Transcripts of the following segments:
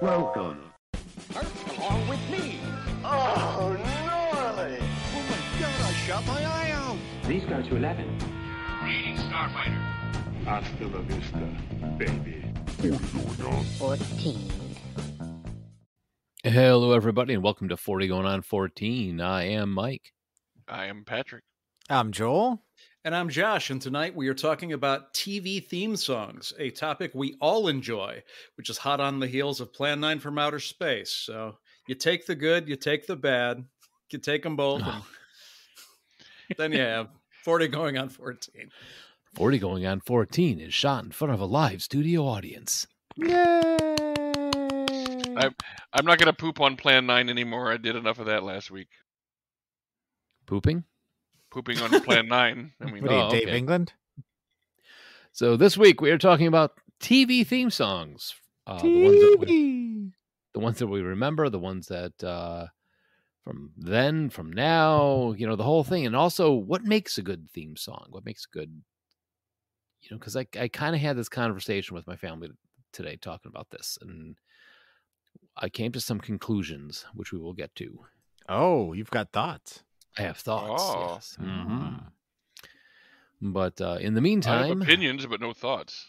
Welcome. Along with me. Oh, gnarly! Oh my God, I shot my eye out. Please go to 11. Reading Starfighter. Hasta la vista, baby. 14. Hello, everybody, and welcome to 40 Going on 14. I am Mike. I am Patrick. I'm Joel. And I'm Josh, and tonight we are talking about TV theme songs, a topic we all enjoy, which is hot on the heels of Plan 9 from Outer Space. So you take the good, you take the bad, you take them both, and then you have 40 Going on 14. 40 Going on 14 is shot in front of a live studio audience. Yay! I'm not going to poop on Plan 9 anymore. I did enough of that last week. Pooping? Pooping on Plan 9. I mean, What are you, Dave okay. England? So this week we are talking about TV theme songs. The ones that we remember, the ones that from then, from now, you know, the whole thing. And also what makes a good theme song? What makes a good, you know, because I kind of had this conversation with my family today talking about this. And I came to some conclusions, which we will get to. Oh, you've got thoughts. I have thoughts. Oh. Yes. But in the I have meantime, opinions, but no thoughts.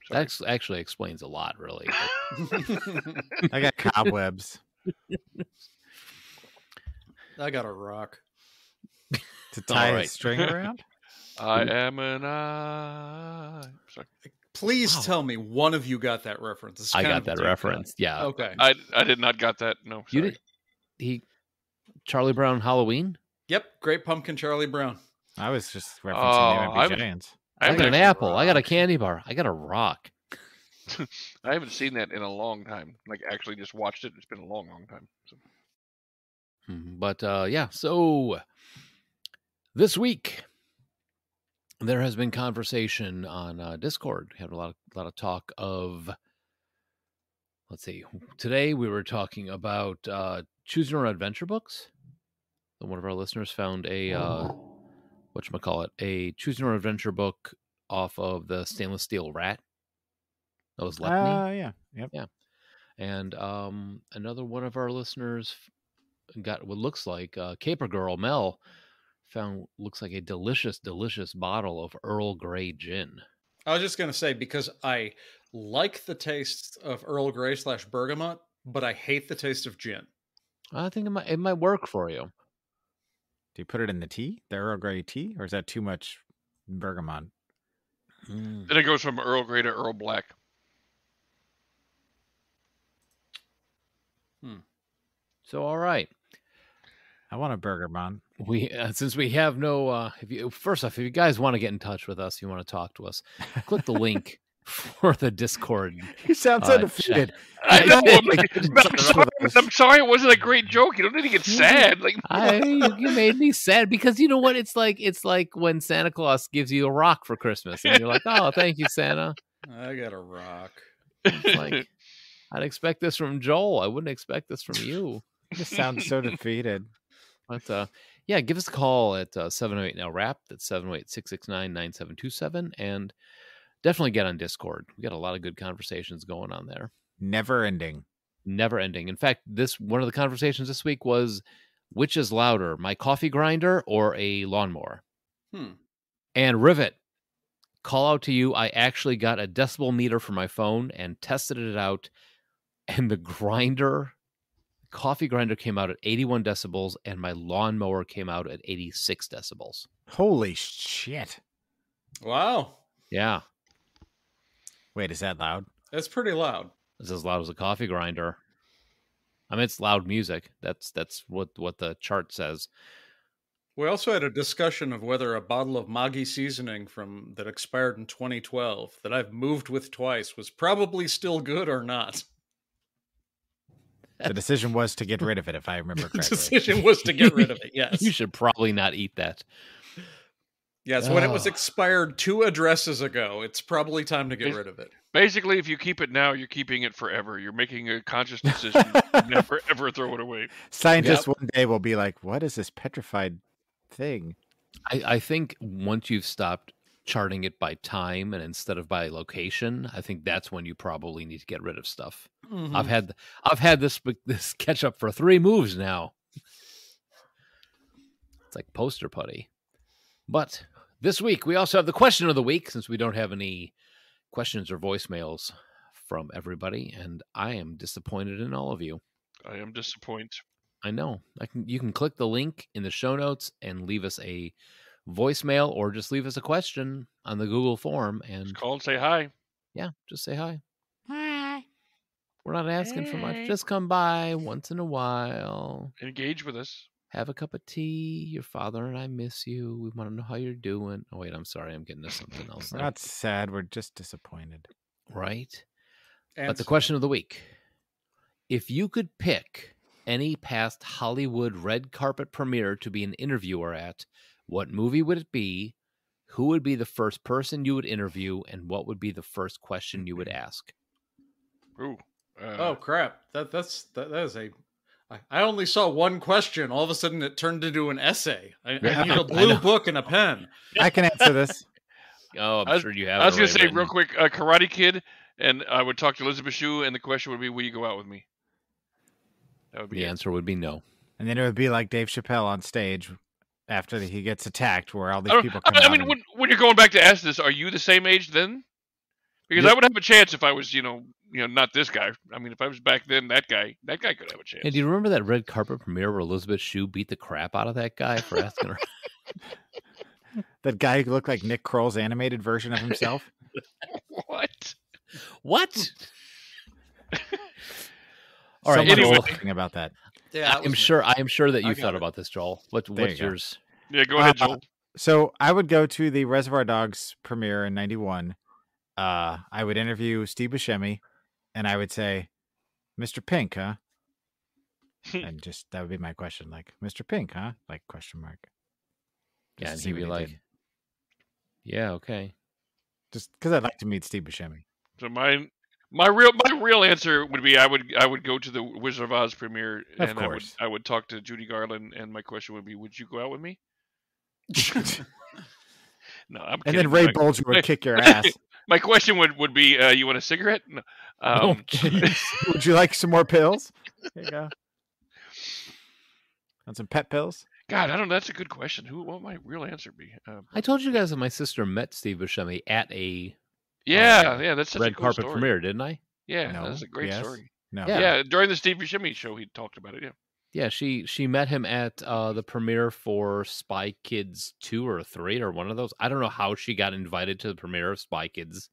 that actually explains a lot, really. I got cobwebs I got a rock. to tie All a right. string around. I am an I. Sorry. Please Wow. tell me one of you got that reference. It's I kind got of that deep reference. cut. Yeah. Okay. I did not got that. No, You sorry. did. Charlie Brown Halloween? Yep. Great Pumpkin Charlie Brown. I was just referencing Oh, the I'm- Giants. I haven't got an actually- apple. I got a candy bar. I got a rock. I haven't seen that in a long time. Like, actually just watched it. It's been a long, long time. So. But yeah, so this week there has been conversation on Discord. We had a lot of talk of. Let's see. Today we were talking about choose your own adventure books. One of our listeners found a whatchamacallit, a choose your own adventure book off of the stainless steel rat. That was Lepney. Yeah. Yep. Yeah. And another one of our listeners got what looks like Caper Girl Mel found looks like a delicious bottle of Earl Grey gin. I was just going to say, because I like the taste of Earl Grey / bergamot, but I hate the taste of gin. I think it might work for you. Do you put it in the tea, the Earl Grey tea, or is that too much bergamot? Then it goes from Earl Grey to Earl Black. So all right, I want a bergamot. we since we have no if you guys want to get in touch with us, you want to talk to us, click the link for the Discord. You sound so chat. defeated. I know. Like, I'm sorry. It wasn't a great joke. You don't need to get sad. Like, You made me sad because you know what? It's like when Santa Claus gives you a rock for Christmas, and you're like, "Oh, thank you, Santa." I got a rock. It's like I'd expect this from Joel. I wouldn't expect this from you. you just sound so defeated. But yeah, give us a call at 708 now wrap. That's 708-669-9727, and definitely get on Discord. We got a lot of good conversations going on there. Never ending. Never ending. In fact, one of the conversations this week was which is louder, my coffee grinder or a lawnmower? And Rivet, call out to you. I actually got a decibel meter for my phone and tested it out, and the coffee grinder came out at 81 decibels, and my lawnmower came out at 86 decibels. Holy shit. Wow. Yeah. Wait, is that loud? That's pretty loud. It's as loud as a coffee grinder. I mean, it's loud music. That's what the chart says. We also had a discussion of whether a bottle of Maggi seasoning that expired in 2012 that I've moved with twice was probably still good or not. The decision was to get rid of it, if I remember The correctly. decision was to get rid of it, yes. You should probably not eat that. Yes, when it was Oh. expired 2 addresses ago, it's probably time to get rid of it. basically, if you keep it now, you're keeping it forever. You're making a conscious decision to never, ever throw it away. Scientists one day will be like, what is this petrified thing? I think once you've stopped charting it by time and instead of by location, I think that's when you probably need to get rid of stuff. Mhm. I've had this catch up for 3 moves now. It's like poster putty. But this week we also have the question of the week, since we don't have any questions or voicemails from everybody, and I am disappointed in all of you. I am disappointed. I know. You can click the link in the show notes and leave us a voicemail or just leave us a question on the Google form and Just call and say hi. yeah, just say hi. Hi. We're not asking for much. Just come by once in a while. Engage with us. Have a cup of tea. Your father and I miss you. We want to know how you're doing. Oh, wait, I'm sorry. I'm getting to something else. We're now. not sad. We're just disappointed. Right? And But the question of the week. If you could pick any past Hollywood red carpet premiere to be an interviewer at, what movie would it be? Who would be the first person you would interview? And what would be the first question you would ask? Ooh. oh crap! That is a. I only saw one question. All of a sudden, it turned into an essay. I need a blue book and a pen. I can answer this. Oh, I'm sure you have. I was going to say real quick, Karate Kid, and I would talk to Elizabeth Shue, and the question would be, will you go out with me? That would be The it. answer would be no. And then it would be like Dave Chappelle on stage after he gets attacked, where all these I people come I out. mean, and- when you're going back to ask this, are you the same age then? Because I would have a chance if I was, not this guy. I mean, if I was back then, that guy could have a chance. Hey, do you remember that red carpet premiere where Elizabeth Shue beat the crap out of that guy for asking her? that guy who looked like Nick Kroll's animated version of himself. What? What? All right. Someone anyway. was thinking about that. Yeah, I am sure that I you got thought it. about this, Joel. What's you go. yours? Yeah, go ahead, Joel. So I would go to the Reservoir Dogs premiere in '91. I would interview Steve Buscemi, and I would say, "Mr. Pink, huh?" And just that would be my question, like, "Mr. Pink, huh?" Like question mark. Yeah, Just and to see he'd be what he like, did. "Yeah, okay." Just because I'd like to meet Steve Buscemi. So my real answer would be I would go to the Wizard of Oz premiere, Of and course. I would talk to Judy Garland, and my question would be, would you go out with me? No, I'm And kidding. then Ray My- Bolger would kick your ass. My question would be, you want a cigarette? No. Oh, jeez. Would you like some more pills? There you go. Want some pet pills? God, I don't know. That's a good question. What would my real answer be? I told you guys that my sister met Steve Buscemi at a Yeah, that's such a red cool carpet story. premiere, didn't I? Yeah, No. that's a great Yes. story. No. Yeah. Yeah, during the Steve Buscemi show, he talked about it. Yeah. Yeah, she met him at the premiere for Spy Kids 2 or 3 or one of those. I don't know how she got invited to the premiere of Spy Kids.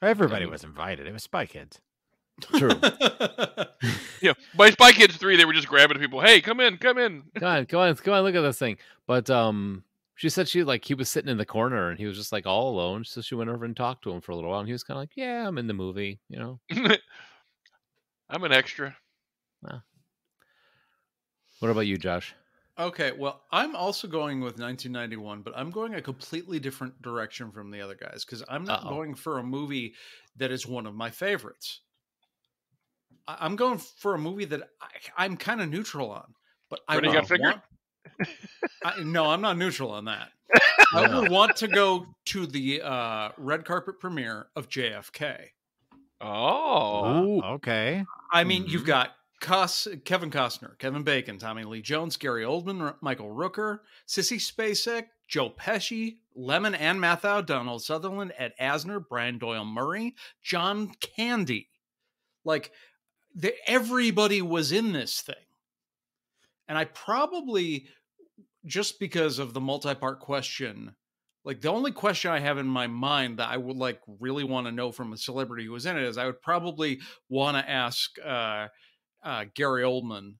Everybody was invited. It was Spy Kids. True. Yeah, by Spy Kids 3, they were just grabbing people. Hey, come in. Come on, look at this thing. But she said he was sitting in the corner and he was just like all alone. So she went over and talked to him for a little while, and he was kind of like, "Yeah, I'm in the movie," you know. I'm an extra. What about you, Josh? Okay, well, I'm also going with 1991, but I'm going a completely different direction from the other guys because I'm not going for a movie that is one of my favorites. I'm going for a movie that I'm kind of neutral on, but Freddy Got Fingered? No, I'm not neutral on that. I would want to go to the red carpet premiere of JFK. Oh. Okay. I mean, you've got Kevin Costner, Kevin Bacon, Tommy Lee Jones, Gary Oldman, Michael Rooker, Sissy Spacek, Joe Pesci, Lemon and Matthau, Donald Sutherland, Ed Asner, Brian Doyle Murray, John Candy. Like, everybody was in this thing. And I probably, just because of the multi-part question, like the only question I have in my mind that I would really want to know from a celebrity who was in it is I would probably want to ask Gary Oldman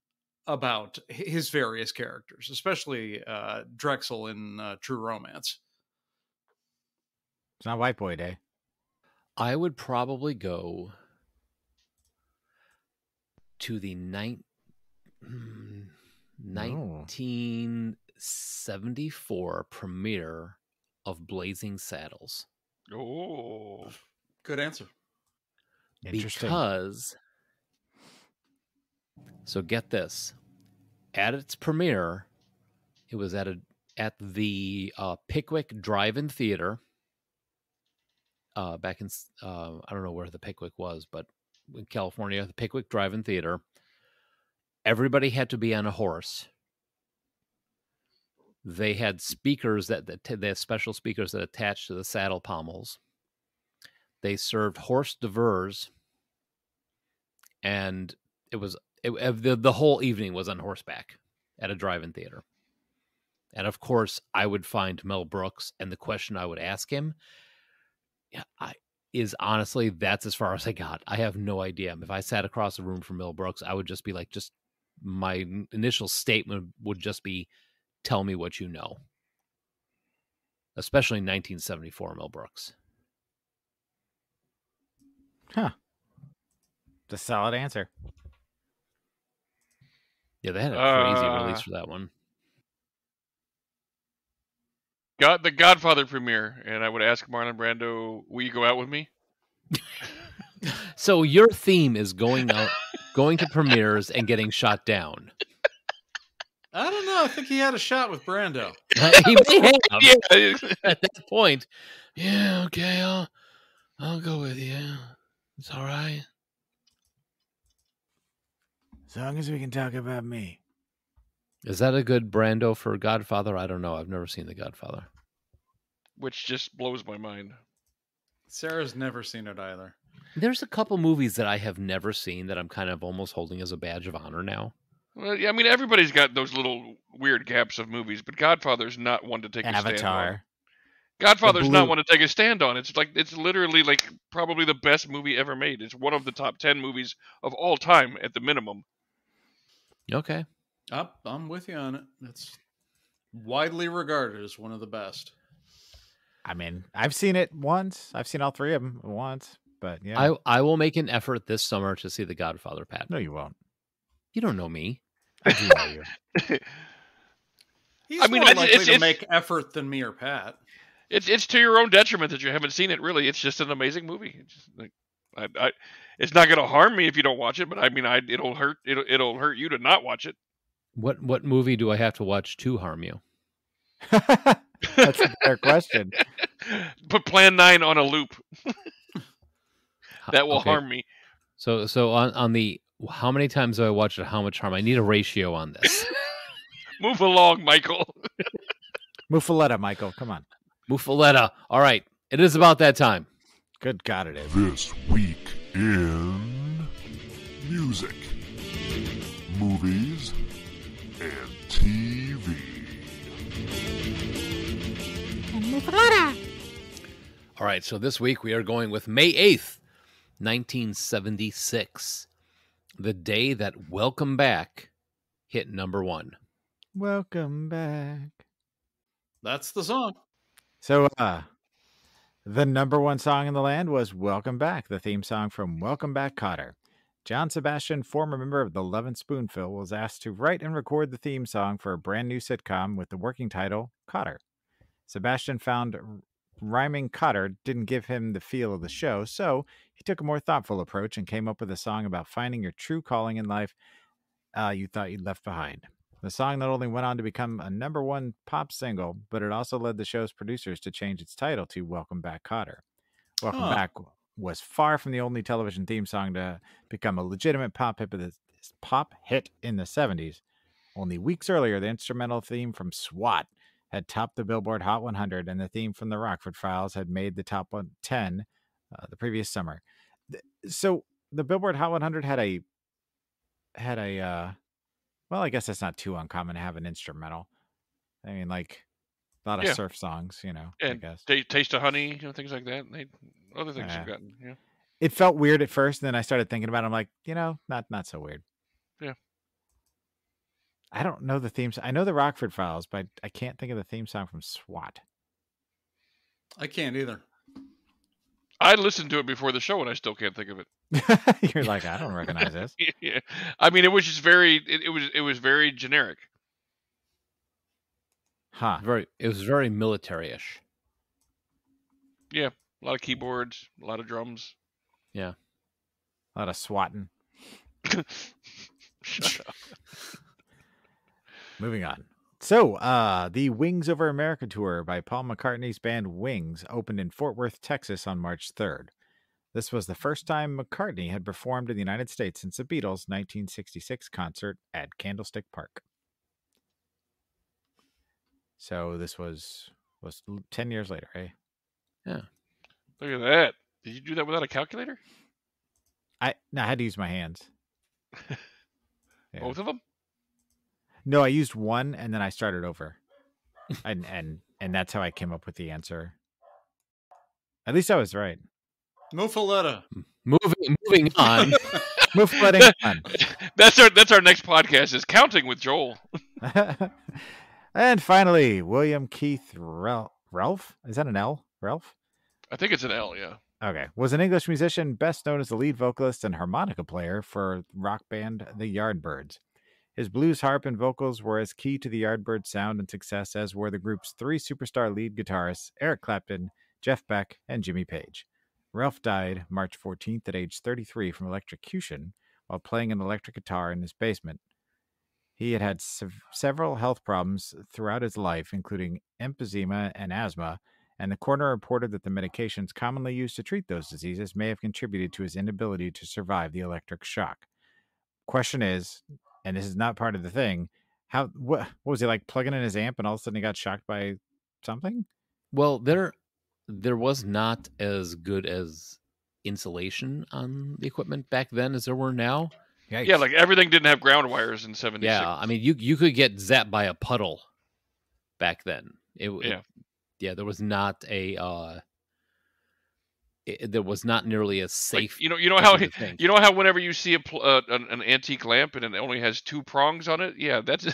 about his various characters, especially Drexel in True Romance. It's not White Boy Day. I would probably go to the 1974 premiere of Blazing Saddles. Oh. Good answer. Interesting. Because, so get this, at its premiere, it was at the Pickwick Drive-In Theater back in I don't know where the Pickwick was, but in California, the Pickwick Drive-In Theater. Everybody had to be on a horse. They had speakers they had special speakers that attached to the saddle pommels. They served horse divers, and the whole evening was on horseback at a drive-in theater. And of course, I would find Mel Brooks, and the question I would ask him is honestly, that's as far as I got. I have no idea. If I sat across the room from Mel Brooks, I would just be like, my initial statement would just be, tell me what you know. Especially 1974 Mel Brooks. Huh. It's a solid answer. Yeah, they had a crazy release for that one. The Godfather premiere, and I would ask Marlon Brando, will you go out with me? So your theme is going to premieres and getting shot down. I don't know. I think he had a shot with Brando. He may have. Yeah. At that point. Yeah, okay, I'll go with you. It's all right. As long as we can talk about me. Is that a good Brando for Godfather? I don't know. I've never seen The Godfather. Which just blows my mind. Sarah's never seen it either. There's a couple movies that I have never seen that I'm kind of almost holding as a badge of honor now. Well, yeah, I mean, everybody's got those little weird gaps of movies, but Godfather's not one to take a stand on. Avatar. Godfather's not one to take a stand on. It's literally like probably the best movie ever made. It's one of the top 10 movies of all time at the minimum. Okay. I'm with you on it. It's widely regarded as one of the best. I mean, I've seen it once. I've seen all three of them once, but yeah. I will make an effort this summer to see The Godfather, Pat. No, you won't. You don't know me. I do know you. He's more likely to make effort than me or Pat. It's to your own detriment that you haven't seen it. Really, it's just an amazing movie. It's just like, it's not going to harm me if you don't watch it, but I mean, it'll hurt you to not watch it. What movie do I have to watch to harm you? That's a fair question. Put Plan 9 on a loop. That will harm me. So on the how many times have I watched it? How much harm? I need a ratio on this. Move along, Michael. Muffaletta, Michael. Come on. Muffaletta. All right. It is about that time. Good God, it is. This week in music, movies, and TV. All right. So this week we are going with May 8th, 1976. The day that Welcome Back hit number 1. Welcome back. That's the song. So, the number one song in the land was Welcome Back, the theme song from Welcome Back, Kotter. John Sebastian, former member of the Love and Spoonful, was asked to write and record the theme song for a brand new sitcom with the working title, Kotter. Sebastian found rhyming Kotter didn't give him the feel of the show, so he took a more thoughtful approach and came up with a song about finding your true calling in life you thought you'd left behind. The song not only went on to become a number one pop single, but it also led the show's producers to change its title to Welcome Back, Kotter. Welcome Back was far from the only television theme song to become a legitimate pop hit in the 70s. Only weeks earlier, the instrumental theme from SWAT had topped the Billboard Hot 100, and the theme from the Rockford Files had made the top 10 the previous summer. So the Billboard Hot 100 had a well, I guess that's not too uncommon to have an instrumental. I mean, like a lot of surf songs, and I guess Taste of Honey, things like that. Other things have gotten. Yeah, it felt weird at first, and then I started thinking about it. I'm like, not so weird. Yeah. I don't know the themes. I know the Rockford Files, but I can't think of the theme song from SWAT. I can't either. I listened to it before the show, and I still can't think of it. You're like, I don't recognize this. Yeah. I mean, it was just it was very generic. Huh. It was very military-ish. Yeah, a lot of keyboards, a lot of drums. Yeah, a lot of swatting. Shut up. Moving on. So, the Wings Over America tour by Paul McCartney's band Wings opened in Fort Worth, Texas on March 3rd. This was the first time McCartney had performed in the United States since the Beatles' 1966 concert at Candlestick Park. So this was 10 years later, eh? Yeah. Look at that. Did you do that without a calculator? I had to use my hands. Yeah. Both of them? No, I used one and then I started over. and that's how I came up with the answer. At least I was right. Muffaletta. Moving on. Muffaletta on. That's our next podcast is Counting with Joel. And finally, William Keith Ralph? Is that an L? Ralph? I think it's an L, yeah. Okay. Was an English musician best known as the lead vocalist and harmonica player for rock band The Yardbirds. His blues harp and vocals were as key to the Yardbirds' sound and success as were the group's three superstar lead guitarists, Eric Clapton, Jeff Beck, and Jimmy Page. Ralph died March 14th at age 33 from electrocution while playing an electric guitar in his basement. He had several health problems throughout his life, including emphysema and asthma, and the coroner reported that the medications commonly used to treat those diseases may have contributed to his inability to survive the electric shock. Question is, and this is not part of the thing, what was he like plugging in his amp and all of a sudden he got shocked by something? Well, there was not as good as insulation on the equipment back then as there were now. Yikes. Yeah, like everything didn't have ground wires in 76. Yeah, I mean, you could get zapped by a puddle back then. There was not there was not nearly as safe. Like, you know how whenever you see an antique lamp and it only has two prongs on it, yeah, that's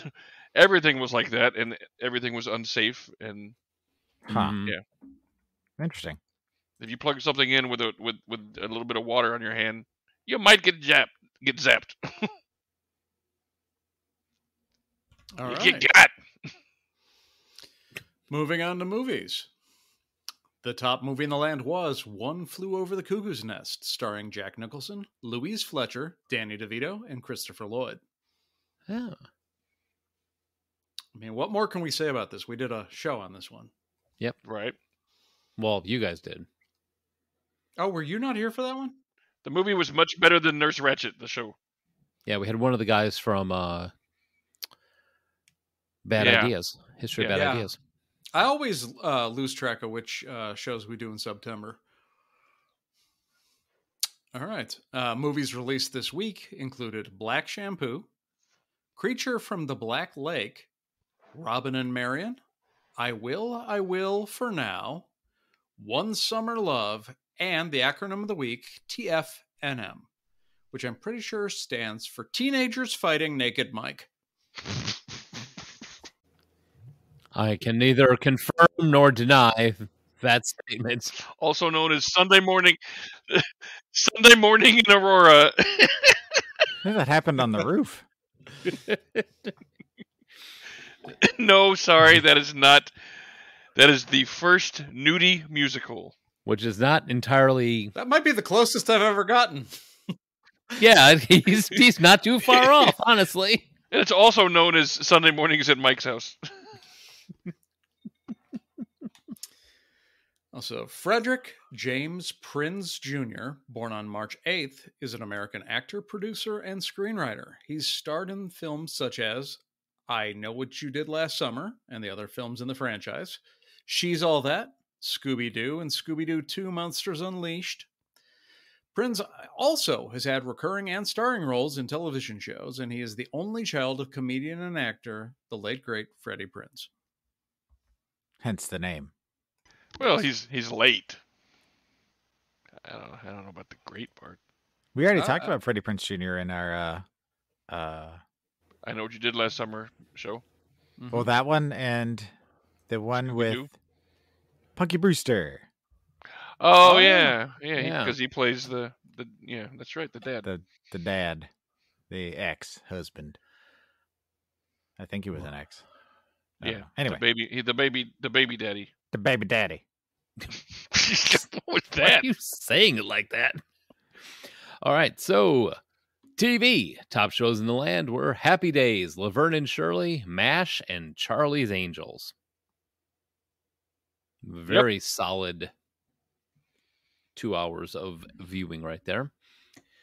everything was like that, and everything was unsafe. And yeah, Interesting. if you plug something in with a little bit of water on your hand, you might get zapped. All you right. get got. Moving on to movies. The top movie in the land was One Flew Over the Cuckoo's Nest, starring Jack Nicholson, Louise Fletcher, Danny DeVito, and Christopher Lloyd. Yeah. I mean, what more can we say about this? We did a show on this one. Yep. Right. Well, you guys did. Oh, were you not here for that one? The movie was much better than Nurse Ratched, the show. Yeah, we had one of the guys from Bad Ideas. History of Bad Ideas. I always lose track of which shows we do in September. All right. Movies released this week included Black Shampoo, Creature from the Black Lake, Robin and Marion, I Will for Now, One Summer Love, and the acronym of the week, TFNM, which I'm pretty sure stands for Teenagers Fighting Naked Mike. I can neither confirm nor deny that statement. Also known as Sunday Morning in Aurora. I think that happened on the roof. No, sorry, that is not. That is the first nudie musical. Which is not entirely... That might be the closest I've ever gotten. Yeah, he's not too far off, honestly. And it's also known as Sunday Mornings at Mike's House. Also, Frederick James Prinz Jr., born on March 8th, is an American actor, producer, and screenwriter. He's starred in films such as I Know What You Did Last Summer and the other films in the franchise, She's All That, Scooby-Doo, and Scooby-Doo 2 Monsters Unleashed. Prinz also has had recurring and starring roles in television shows, and he is the only child of comedian and actor, the late, great Freddie Prinz. Hence the name. Well, he's late. I don't know about the great part. We already talked about Freddie Prinze Jr. in our I Know What You Did Last Summer show. Mm-hmm. Well, that one and the one with Punky Brewster. Oh yeah, because he plays the that's right, the dad. The dad, the ex-husband. I think he was an ex. Yeah. Anyway, the baby daddy. The baby daddy. What was Why that? are you saying it like that? All right, so TV. Top shows in the land were Happy Days, Laverne and Shirley, MASH, and Charlie's Angels. Very solid 2 hours of viewing right there.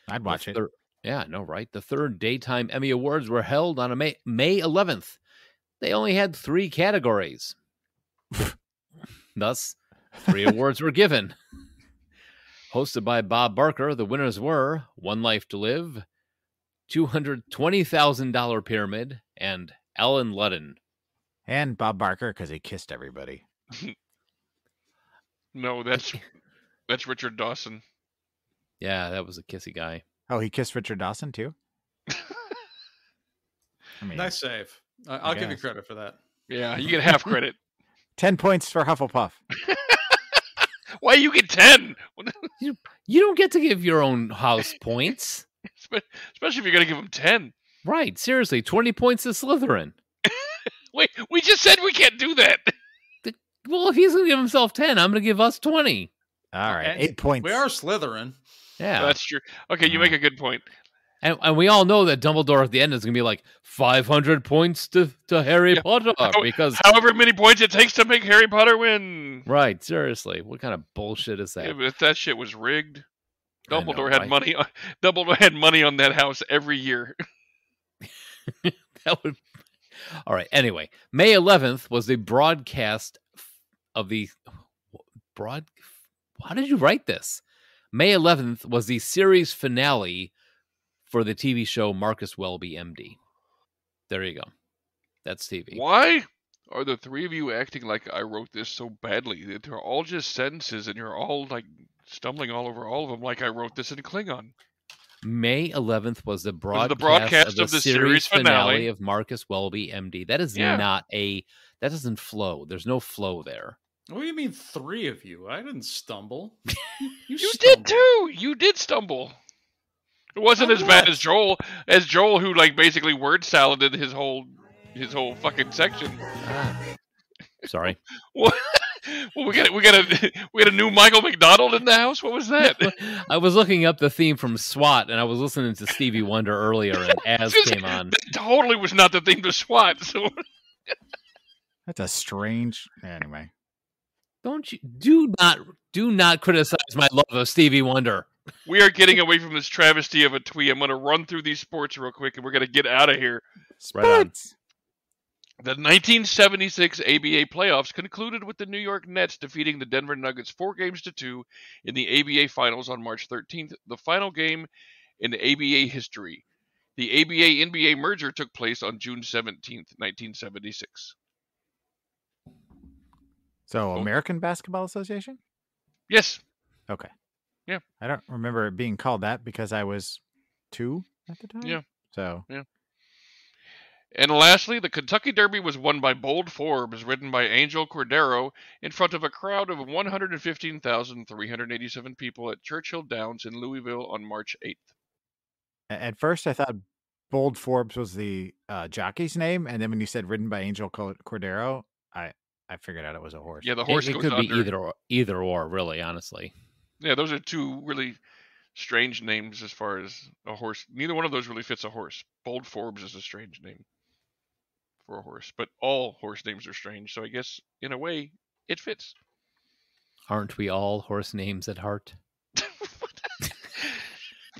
I'd watch it. Yeah, no, right. The third daytime Emmy Awards were held on May 11th. They only had 3 categories. Thus, 3 awards were given. Hosted by Bob Barker, the winners were One Life to Live, $220,000 Pyramid, and Alan Ludden. And Bob Barker, because he kissed everybody. No, that's Richard Dawson. Yeah, that was a kissy guy. Oh, he kissed Richard Dawson, too? I mean, Nice save. I'll give you guess. credit for that. Yeah, you get half credit. 10 points for Hufflepuff. Why you get 10? You don't get to give your own house points. Especially if you're going to give him 10. Right, seriously, 20 points to Slytherin. Wait, we just said we can't do that. Well, if he's going to give himself 10, I'm going to give us 20. All right, And 8 points. We are Slytherin. Yeah. That's true. Okay, you make a good point. And we all know that Dumbledore at the end is going to be like 500 points to Harry Potter. Because however many points it takes to make Harry Potter win. Right, seriously. What kind of bullshit is that? Yeah, but if that shit was rigged, I know, Dumbledore had right? money. Dumbledore had money on that house every year. That would. All right. Anyway, May 11th was the broadcast of the How did you write this? May 11th was the series finale for the TV show Marcus Welby, MD. There you go. That's TV. Why are the three of you acting like I wrote this so badly? They're all just sentences, and you're all like stumbling all over all of them like I wrote this in Klingon. May 11th was the broadcast of the series finale of Marcus Welby, MD. That is not a... That doesn't flow. There's no flow there. What do you mean 3 of you? I didn't stumble. You You stumbled. did too. You did stumble. It wasn't as bad as Joel. Who like basically word saladed his whole fucking section. Sorry. Well, we got a new Michael McDonald in the house. What was that? I was looking up the theme from SWAT, and I was listening to Stevie Wonder earlier, and Az came on. That totally was not the theme to SWAT. So That's a strange... Anyway. Do not criticize my love of Stevie Wonder. we are getting away from this travesty of a tweet. I'm going to run through these sports real quick, and we're going to get out of here. Right on. The 1976 ABA playoffs concluded with the New York Nets defeating the Denver Nuggets 4-2 in the ABA Finals on March 13th, the final game in ABA history. The ABA-NBA merger took place on June 17th, 1976. So, American Basketball Association? Yes. Okay. Yeah. I don't remember it being called that because I was 2 at the time. Yeah. So. Yeah. And lastly, the Kentucky Derby was won by Bold Forbes, ridden by Angel Cordero, in front of a crowd of 115,387 people at Churchill Downs in Louisville on March 8th. At first, I thought Bold Forbes was the jockey's name, and then when you said ridden by Angel Cordero, I figured out it was a horse. Yeah, the horse It goes could be under. either or, really, honestly. Yeah, those are two really strange names as far as a horse. Neither one of those really fits a horse. Bold Forbes is a strange name for a horse, but all horse names are strange, so I guess, in a way, it fits. Aren't we all horse names at heart?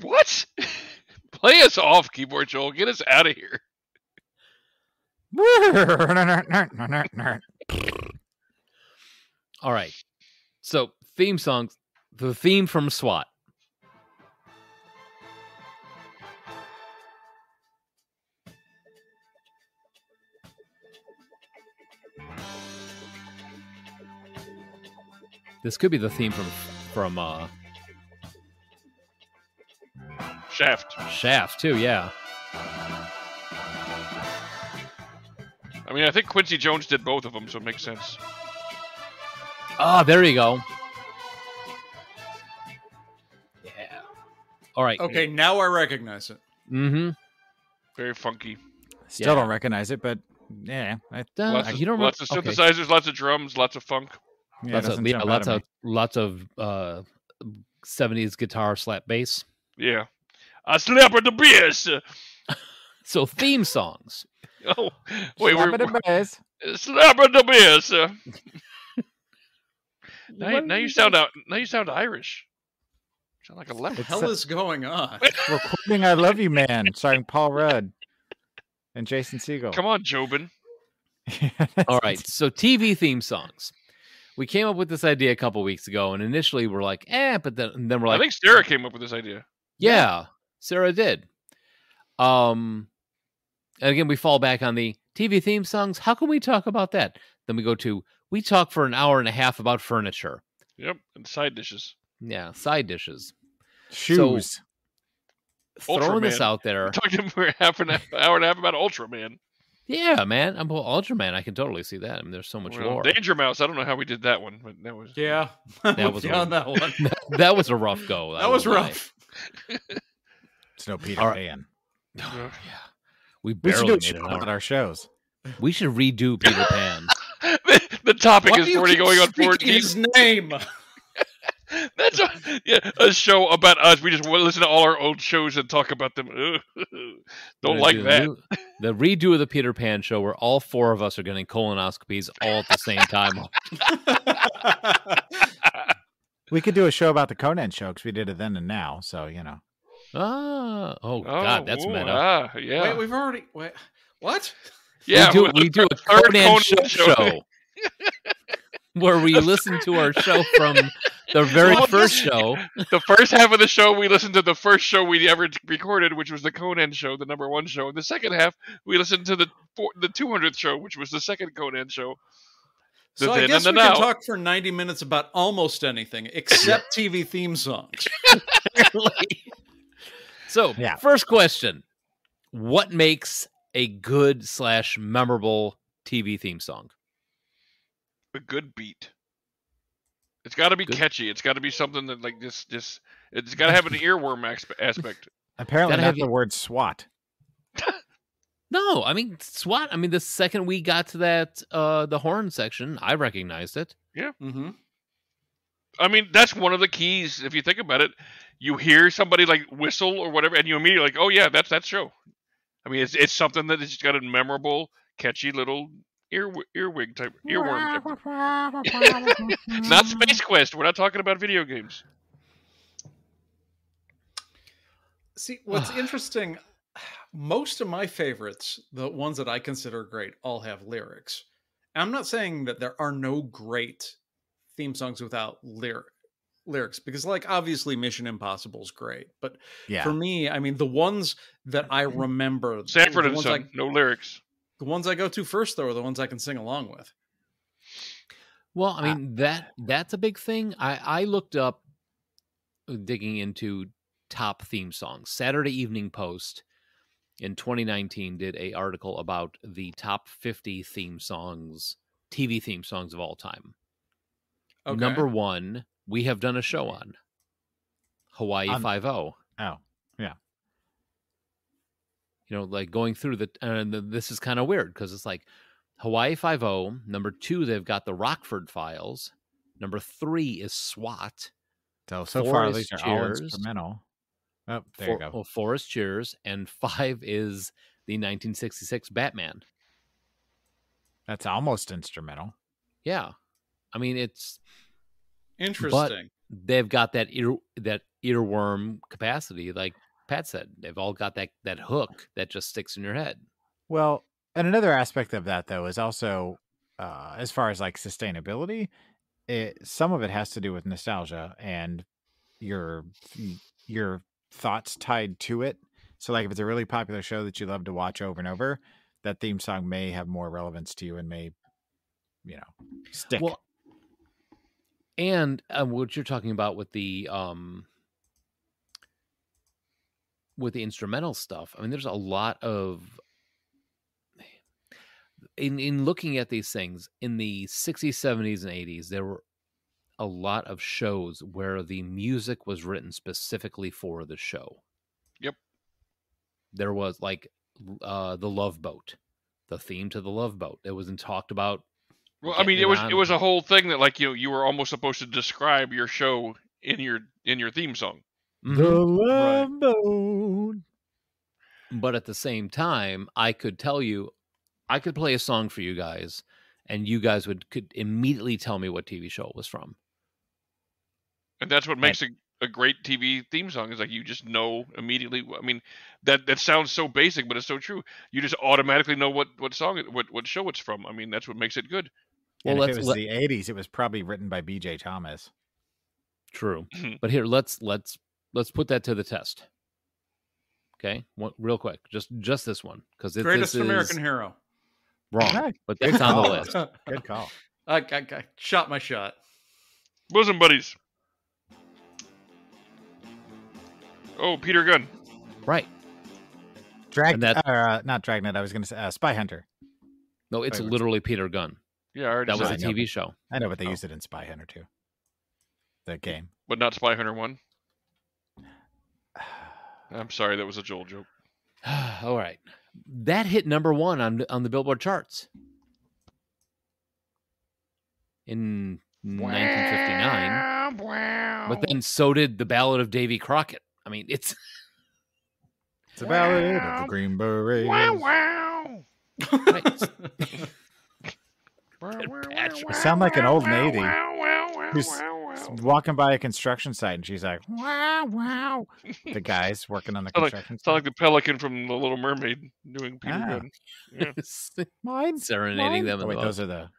What? Play us off, Keyboard Joel. Get us out of here. All right. So, theme songs. The theme from SWAT. This could be the theme from Shaft. too, yeah. I mean, I think Quincy Jones did both of them, so it makes sense. Ah, there you go. Yeah. All right. Okay, now I recognize it. Mm-hmm. Very funky. Still don't recognize it, but yeah. You don't Lots of synthesizers, lots of drums, lots of funk. Yeah, it doesn't jump out at me. lots of 70s guitar slap bass. Yeah. I slap at the beers. So theme songs. Oh, wait, Slap it in the face. slap at the beers. Now What you is sound out. Now you sound Irish. You sound like a What the leper. hell is going on? We're quoting "I Love You, Man," starring Paul Rudd and Jason Segel. Come on, Jobin. All right, so TV theme songs. We came up with this idea a couple weeks ago, and initially we're like, but then we're I like, think Sarah came up with this idea. yeah, Sarah did. And again, we fall back on the TV theme songs. How can we talk about that? Then we go to, we talk for an hour and a half about furniture. Yep, and side dishes. Yeah, side dishes. Shoes. Throwing this Ultraman. out there. Talking for hour and a half about Ultraman. Yeah, man. I'm Ultraman. I can totally see that. I mean, there's so much Well, lore. Danger Mouse. I don't know how we did that one, but that was Yeah, That was on that one. That was a rough go. That was rough. It's no Peter All right. Pan. Yeah. We We should barely do a made show an about hour. our shows. We should redo Peter Pan. the topic Why is do you 40 keep going on speaking 14. his name? That's a show about us. We just listen to all our old shows and talk about them. Don't like that. The redo of the Peter Pan show where all four of us are getting colonoscopies all at the same time. We could do a show about the Conan show because we did it then and now. So, you know. God, that's meta. Yeah. Wait, we've already. Wait, what? Yeah, we do a third Conan Conan show where we listen to our show from the very first show. The first half of the show, we listened to the first show we ever recorded, which was the Conan show, the #1 show. And the second half, we listened to the 200th show, which was the second Conan show. The So I then guess and we the can now. talk for 90 minutes about almost anything except TV theme songs. So, Yeah. first question. What makes a good / memorable TV theme song? A good beat. It's got to be Good. catchy. It's got to be something that like this. It's got to have an earworm aspect. Apparently Gotta not have the word SWAT. No, I mean, SWAT. I mean, the second we got to that, the horn section, I recognized it. Mm-hmm. I mean, that's one of the keys. If you think about it, you hear somebody like whistle or whatever, and you immediately like, oh yeah, that's that show. I mean, it's something that has got a memorable, catchy little earwig type earworm type. Not Space Quest. We're not talking about video games. See, what's interesting, most of my favorites, the ones that I consider great, all have lyrics. And I'm not saying that there are no great theme songs without lyrics, because, like, obviously Mission Impossible is great. But Yeah. for me, I mean, the ones that I remember, Sanford the and ones Son, no lyrics. the ones I go to first, though, are the ones I can sing along with. Well, I mean, that's a big thing. I looked up, digging into top theme songs. Saturday Evening Post in 2019 did an article about the top 50 theme songs, TV theme songs of all time. Okay. Number 1, we have done a show on Hawaii Five-0. Oh, yeah. You know, like going through this is kind of weird because it's like Hawaii Five-0. Number 2, they've got the Rockford Files. Number 3 is SWAT. So 4 far, is these are all Cheers. instrumental. Oh, there you go. Well, 4 is Cheers, and 5 is the 1966 Batman. That's almost instrumental. Yeah, I mean it's Interesting. they've got that earworm capacity, like Pat said. They've all got that hook that just sticks in your head. Well, and another aspect of that, though, is also as far as like sustainability, some of it has to do with nostalgia and your thoughts tied to it. So, like, if it's a really popular show that you love to watch over and over, that theme song may have more relevance to you and may, stick. Well, and what you're talking about with the instrumental stuff, I mean, there's a lot of in looking at these things in the 60s, 70s, and 80s, there were a lot of shows where the music was written specifically for the show. Yep. There was like the Love Boat, the theme to the Love Boat. It wasn't talked about. Well, I mean, it was a whole thing that like you were almost supposed to describe your show in your theme song. The Love Boat. But at the same time, I could play a song for you guys, and you guys could immediately tell me what TV show it was from. And that's what makes a great TV theme song, is like you just know immediately. I mean, that sounds so basic, but it's so true. You just automatically know what song, what show it's from. I mean, that's what makes it good. Well, if it was the 80s, it was probably written by B.J. Thomas. True. But here, let's put that to the test. Okay, real quick, just this one, because Greatest American Hero. Wrong, but that's on the list. Good call. I shot my shot. Bosom Buddies. Oh, Peter Gunn. Right. Not Dragnet. I was going to say Spy Hunter. No, it's literally Peter Gunn. Yeah, I already that was a said TV show. I know, but they used it in Spy Hunter too. The game. But not Spy Hunter 1. I'm sorry, that was a Joel joke. All right. That hit number 1 on the Billboard charts in 1959. But then so did The Ballad of Davy Crockett. I mean, it's a ballad of the Green Beret. Wow. You sound like an old lady who's walking by a construction site, and she's like, "Wow, wow!" The guys working on the construction site. Sound like the pelican from The Little Mermaid doing Peter Gunn. Yeah. Mine, serenading them. Oh, wait, those are the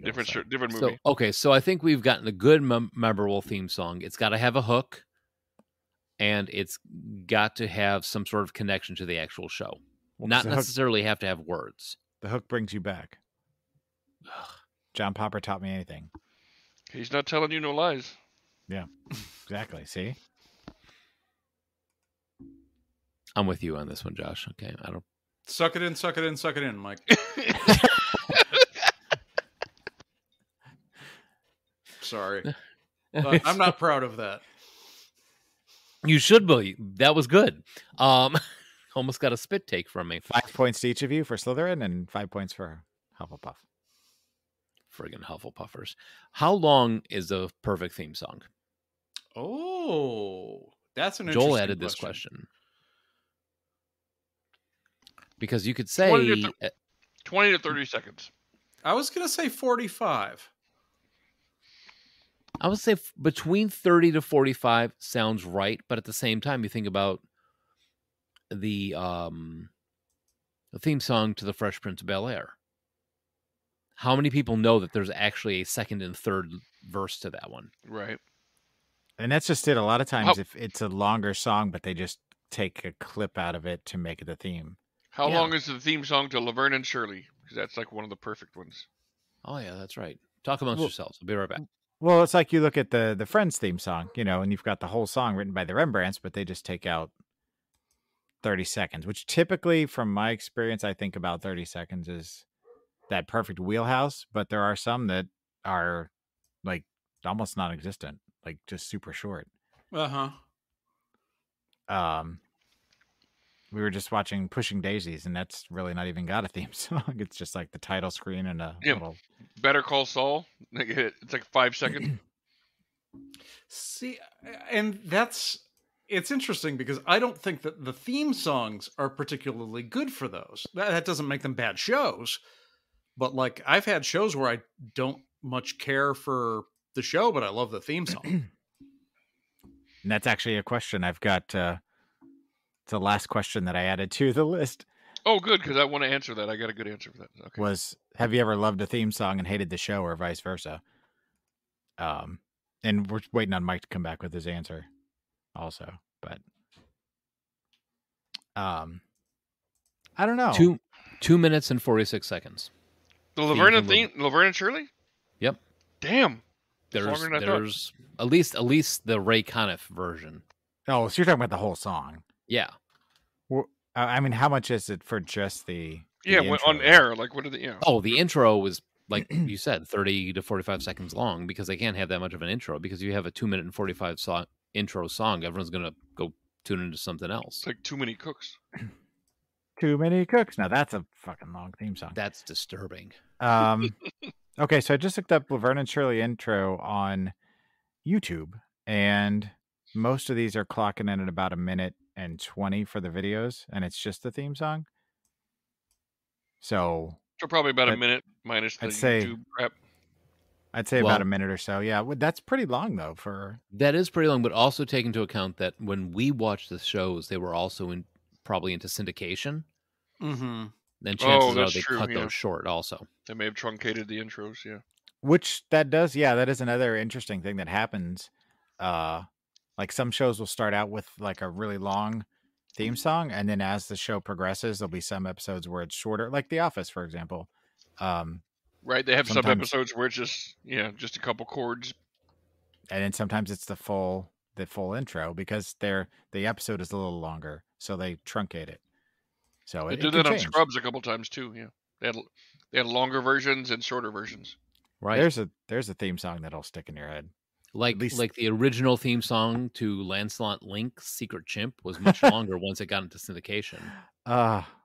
different movie. So I think we've gotten a good, memorable theme song. It's got to have a hook, and it's got to have some sort of connection to the actual show. Not necessarily have to have words. The hook brings you back. John Popper taught me anything. He's not telling you no lies. Yeah, exactly. See? I'm with you on this one, Josh. Okay, I don't... Suck it in, Mike. Sorry. I'm not proud of that. You should be. That was good. Almost got a spit take from me. 5 points to each of you for Slytherin and 5 points for Hufflepuff. Friggin' Hufflepuffers. How long is a perfect theme song? Oh, that's an Joel interesting added this question. Because you could say 20 to 30 seconds. I was going to say 45. I would say between 30 to 45 sounds right, but at the same time, you think about the theme song to The Fresh Prince of Bel-Air. How many people know that there's actually a second and third verse to that one? Right. And that's just it. A lot of times, if it's a longer song, but they just take a clip out of it to make it the theme. How long is the theme song to Laverne and Shirley? Because that's like one of the perfect ones. Oh, yeah, that's right. Talk amongst yourselves. I'll be right back. Well, it's like you look at the Friends theme song, and you've got the whole song written by the Rembrandts, but they just take out 30 seconds, which typically, from my experience, I think about 30 seconds is that perfect wheelhouse. But there are some that are like almost non-existent, like just super short. We were just watching Pushing Daisies, and that's really not even got a theme song. It's just like the title screen and a little... Better Call Saul. It's like 5 seconds. See, and it's interesting because I don't think that the theme songs are particularly good for those. That doesn't make them bad shows. But like, I've had shows where I don't much care for the show, but I love the theme song. And that's actually a question I've got... It's the last question that I added to the list. Oh, good, because I want to answer that. I got a good answer for that. Okay. Was, have you ever loved a theme song and hated the show, or vice versa? And we're waiting on Mike to come back with his answer also. But I don't know. 2 minutes and 46 seconds. The Laverne and Shirley? Yep. Damn. There's at least the Ray Conniff version. Oh, so you're talking about the whole song? Yeah. Well, I mean, how much is it for just the on air? Like, what are the... Oh, the intro was, like you said, 30 to 45 seconds long, because they can't have that much of an intro, because you have a 2 minute and 45 intro song, everyone's going to go tune into something else. It's like Too Many Cooks. Too Many Cooks. Now, that's a fucking long theme song. That's disturbing. Okay, so I just looked up Laverne and Shirley intro on YouTube, and most of these are clocking in at about 1 minute $1.20 for the videos, and it's just the theme song. So probably about a that- minute minus the I'd say- YouTube prep. I'd say Well- about a minute or so. Yeah, that's pretty long though. That is pretty long, but also take into account that when we watched the shows, they were also probably into syndication. Mm-hmm. Then chances are that's they true, cut yeah. those short also. They may have truncated the intros, yeah. Which that is another interesting thing that happens. Like some shows will start out with like a really long theme song, and then as the show progresses, there'll be some episodes where it's shorter, like The Office, for example. Right, they have some Sometimes- episodes where it's just a couple chords. And then sometimes it's the full intro because the episode is a little longer, so they truncate it. So They it did can that on change. Scrubs a couple times too, yeah. They had longer versions and shorter versions. Right. There's a theme song that'll stick in your head. Like least- like the original theme song to Lancelot Link's Secret Chimp was much longer once it got into syndication.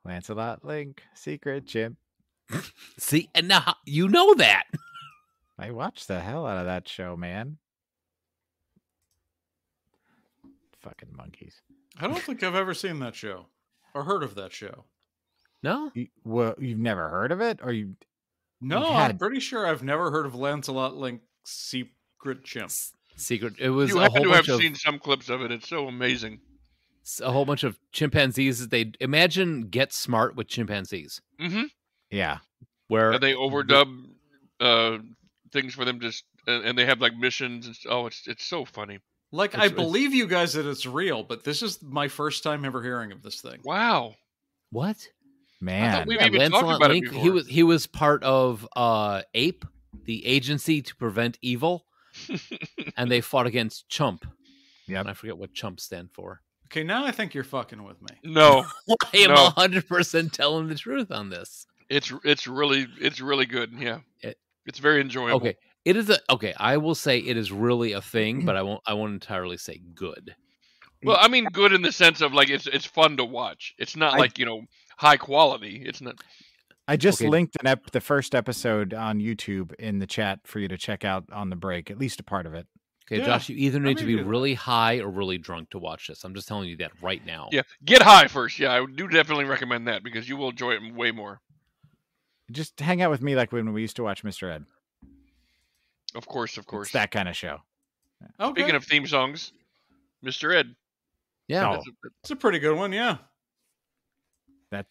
Lancelot Link, Secret Chimp. See, and now you know that. I watched the hell out of that show, man. Fucking monkeys. I don't think I've ever seen that show or heard of that show. No? Well, you've never heard of it, or you? No, You've I'm had- pretty sure I've never heard of Lancelot Link's Secret Chimp. Secret. It was You a had whole to have bunch of seen some clips of it. It's so amazing. chimpanzees. They imagine Get Smart with chimpanzees, Mm-hmm. Yeah. where And they overdub things for them and they have like missions. And, it's so funny. Like, It's- I believe you guys that it's real, but this is my first time ever hearing of this thing. Wow. what? Man. We've even talked Lancelot about it Link. before. He was part of APE, the Agency to Prevent Evil, and they fought against Chump. Yep. And I forget what Chump stand for. Okay, now I think you're fucking with me. No, I am No. 100% telling the truth on this. it's really good. Yeah, It- it's very enjoyable. Okay, it is I will say it is really a thing, but I won't entirely say good. Well, I mean, good in the sense of like it's fun to watch. It's not I- like high quality. It's not. I just Okay. linked the first episode on YouTube in the chat for you to check out on the break, at least a part of it. Okay, Yeah, Josh, you either need to may be do that. really high or really drunk to watch this. I'm just telling you that right now. Yeah, get high first. Yeah, I do definitely recommend that because you will enjoy it way more. Just hang out with me like when we used to watch Mr. Ed. Of course. It's that kind of show. Okay, Speaking of theme songs, Mr. Ed. Yeah. Oh. it's a pretty good one, yeah.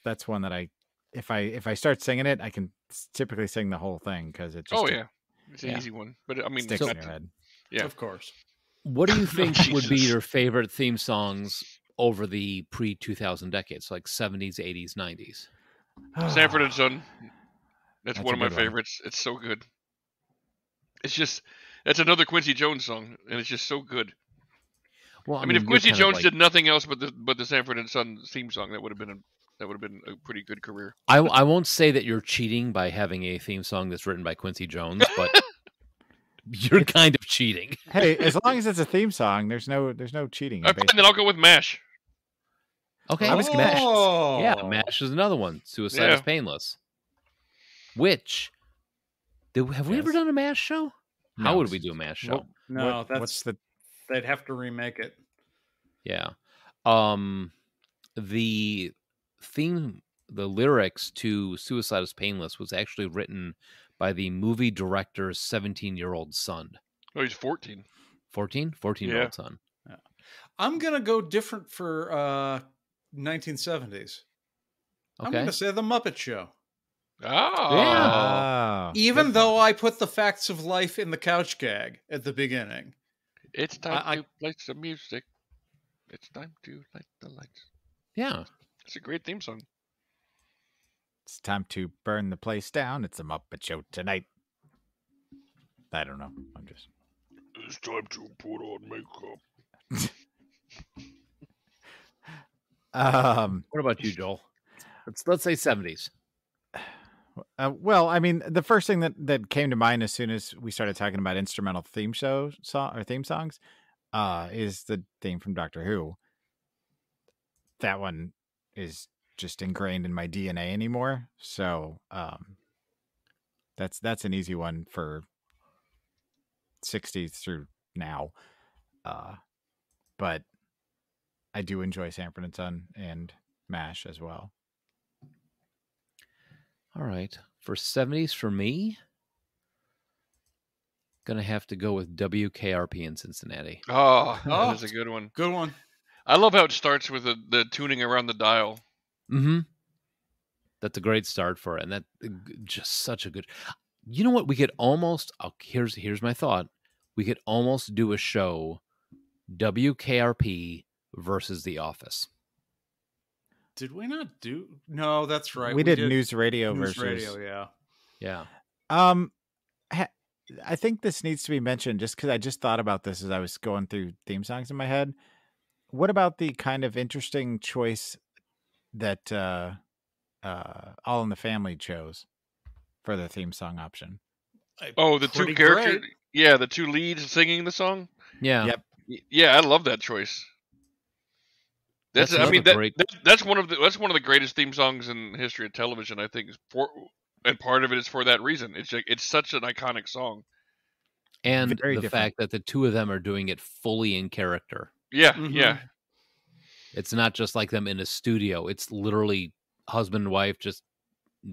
That's one that if I start singing it, I can typically sing the whole thing because it just Oh yeah, it's an yeah. easy one. But I mean, sticks it's in not- your head. Yeah. Of course. What do you think would be Jesus. your favorite theme songs over the pre-2000 decades, like 70s, 80s, 90s? Sanford and Son. That's That's one a of my good one. favorites. It's so good. That's another Quincy Jones song, and it's just so good. Well, I mean, if you're Quincy kind of Jones like- did nothing else but the Sanford and Son theme song, that would have been a pretty good career. I won't say that you're cheating by having a theme song that's written by Quincy Jones, but you're kind of cheating. Hey, as long as it's a theme song, there's no cheating. in Fine, baseball. then I'll go with Mash. Okay, I was gonna- MASH. Oh. Yeah, MASH is another one. Suicide is Yeah. Painless. Which have we ever Yes. done a MASH show? How No. would we do a MASH show? What- No, what- that's what's the they'd have to remake it. Yeah. The theme, the lyrics to Suicide is Painless was actually written by the movie director's 17-year-old son. Oh, he's 14. 14-year-old son. I'm gonna go different for 1970s. I'm Okay. gonna say the Muppet Show. Ah, Oh, Even good though I put the facts of life in the couch gag at the beginning. it's time I- to play some music. It's time to light the lights. Yeah. It's a great theme song. It's time to burn the place down. It's a Muppet Show tonight. I don't know. I'm just. It's time to put on makeup. What about you, Joel? Let's say 70s. Well, I mean, the first thing that came to mind as soon as we started talking about instrumental theme songs, is the theme from Doctor Who. That one is just ingrained in my DNA anymore. So that's an easy one for 60s through now. But I do enjoy Sanford and Son and MASH as well. All right. For 70s for me, gonna have to go with WKRP in Cincinnati. Oh, that is a good one. Good one. I love how it starts with the tuning around the dial. Mm-hmm. That's a great start for it, and that just such a good. You know what? We could almost. Here's my thought. We could almost do a show, WKRP versus The Office. Did we not do? No, that's right. We did news radio news versus radio. Yeah. I think this needs to be mentioned just because I just thought about this as I was going through theme songs in my head. What about the kind of interesting choice that All in the Family chose for the theme song option? Oh, the two characters. Yeah, the two leads singing the song. Yeah. Yep. Yeah, I love that choice. That's one of the greatest theme songs in the history of television. I think, and part of it is for that reason. It's such an iconic song, and the fact that the two of them are doing it fully in character. Yeah, yeah. It's not just like them in a studio. It's literally husband and wife just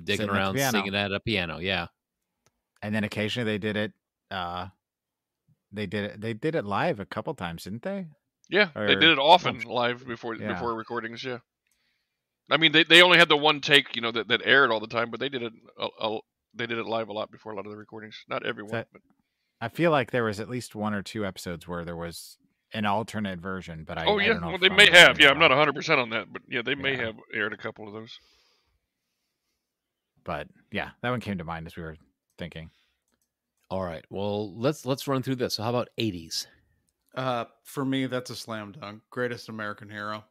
digging around singing at a piano. Yeah, and then occasionally they did it. They did it live a couple times, didn't they? Yeah, they did it often live before recordings. Yeah, I mean they only had the one take, that aired all the time, but they did it live a lot before a lot of the recordings. Not everyone, but I feel like there was at least one or two episodes where there was an alternate version. But I don't know well, they may have. Yeah, I'm not 100% on that, but yeah, they may have aired a couple of those. But yeah, that one came to mind as we were thinking. All right, well let's run through this. So how about 80s? For me, that's a slam dunk. Greatest American Hero.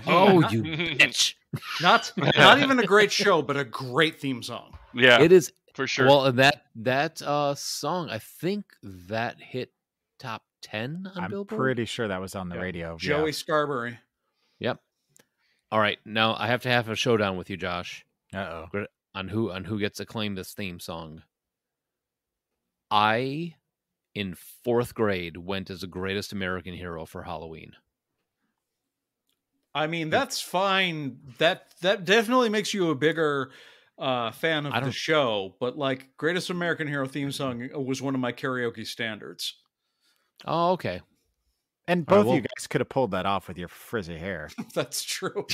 Oh, you bitch! Not even a great show, but a great theme song. Yeah, it is for sure. Well, that song, I think that hit top 10 on Billboard. I'm pretty sure that was on the radio. Joey Scarberry. Yep. All right, now I have to have a showdown with you, Josh. Uh-oh. On who gets to claim this theme song. In 4th grade, went as the Greatest American Hero for Halloween. I mean, that's fine. That definitely makes you a bigger fan of the show. But like, Greatest American Hero theme song was one of my karaoke standards. Oh, okay. And both of you guys could have pulled that off with your frizzy hair. That's true.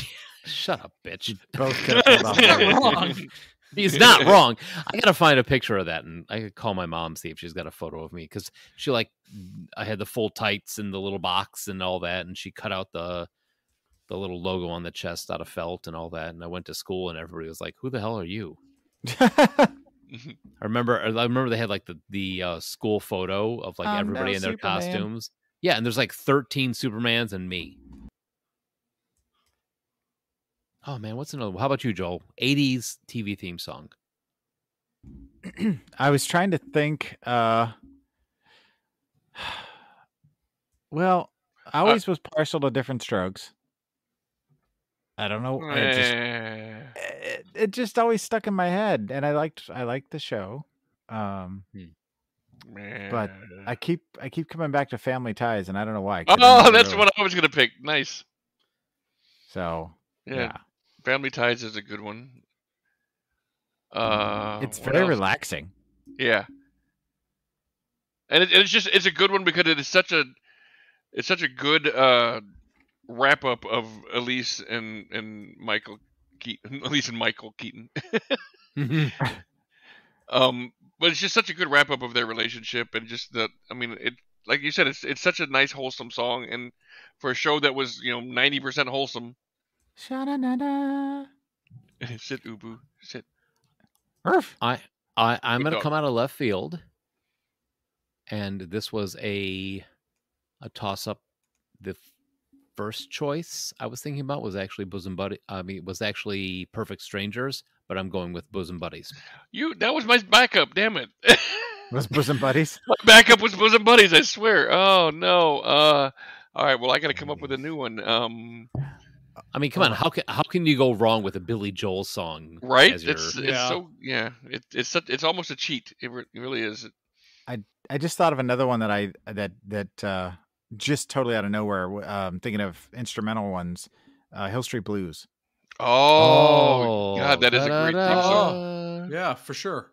Shut up, bitch. You both could have pulled off. Wrong. He's not wrong. I gotta find a picture of that, and I could call my mom, see if she's got a photo of me, because I had the full tights and the little box and all that, and she cut out the little logo on the chest out of felt and all that. And I went to school, and everybody was like, "Who the hell are you?" I remember they had like the school photo of like everybody in their Superman costumes. Yeah, and there's like 13 Supermans and me. Oh, man, what's another one? How about you, Joel? 80s TV theme song. I was trying to think. Well, I always was partial to Different Strokes. I don't know. It just always stuck in my head, and I liked the show. But I keep coming back to Family Ties, and I don't know why. Oh, that's what I was gonna pick. Nice. So yeah. Family Ties is a good one. It's very relaxing. Yeah, and it's a good one because it's such a good wrap up of Elise and Michael Keaton. Elise and Michael Keaton. But it's just such a good wrap up of their relationship, and just it, like you said, it's such a nice wholesome song, and for a show that was 90% wholesome. Sha-na-na-na. Sit, Ubu. Sit. I'm going to come out of left field, and this was a toss-up. The first choice I was thinking about was actually Bosom Buddy. Was actually Perfect Strangers, but I'm going with Bosom Buddies. That was my backup. Damn it. Was Bosom Buddies? My backup was Bosom Buddies. I swear. Oh no. All right. Well, I got to come up with a new one. I mean, come on. How can you go wrong with a Billy Joel song? Right? It's almost a cheat. It really is. I just thought of another one that just totally out of nowhere, thinking of instrumental ones, Hill Street Blues. Oh, God, that is a great theme song. Oh, yeah, for sure.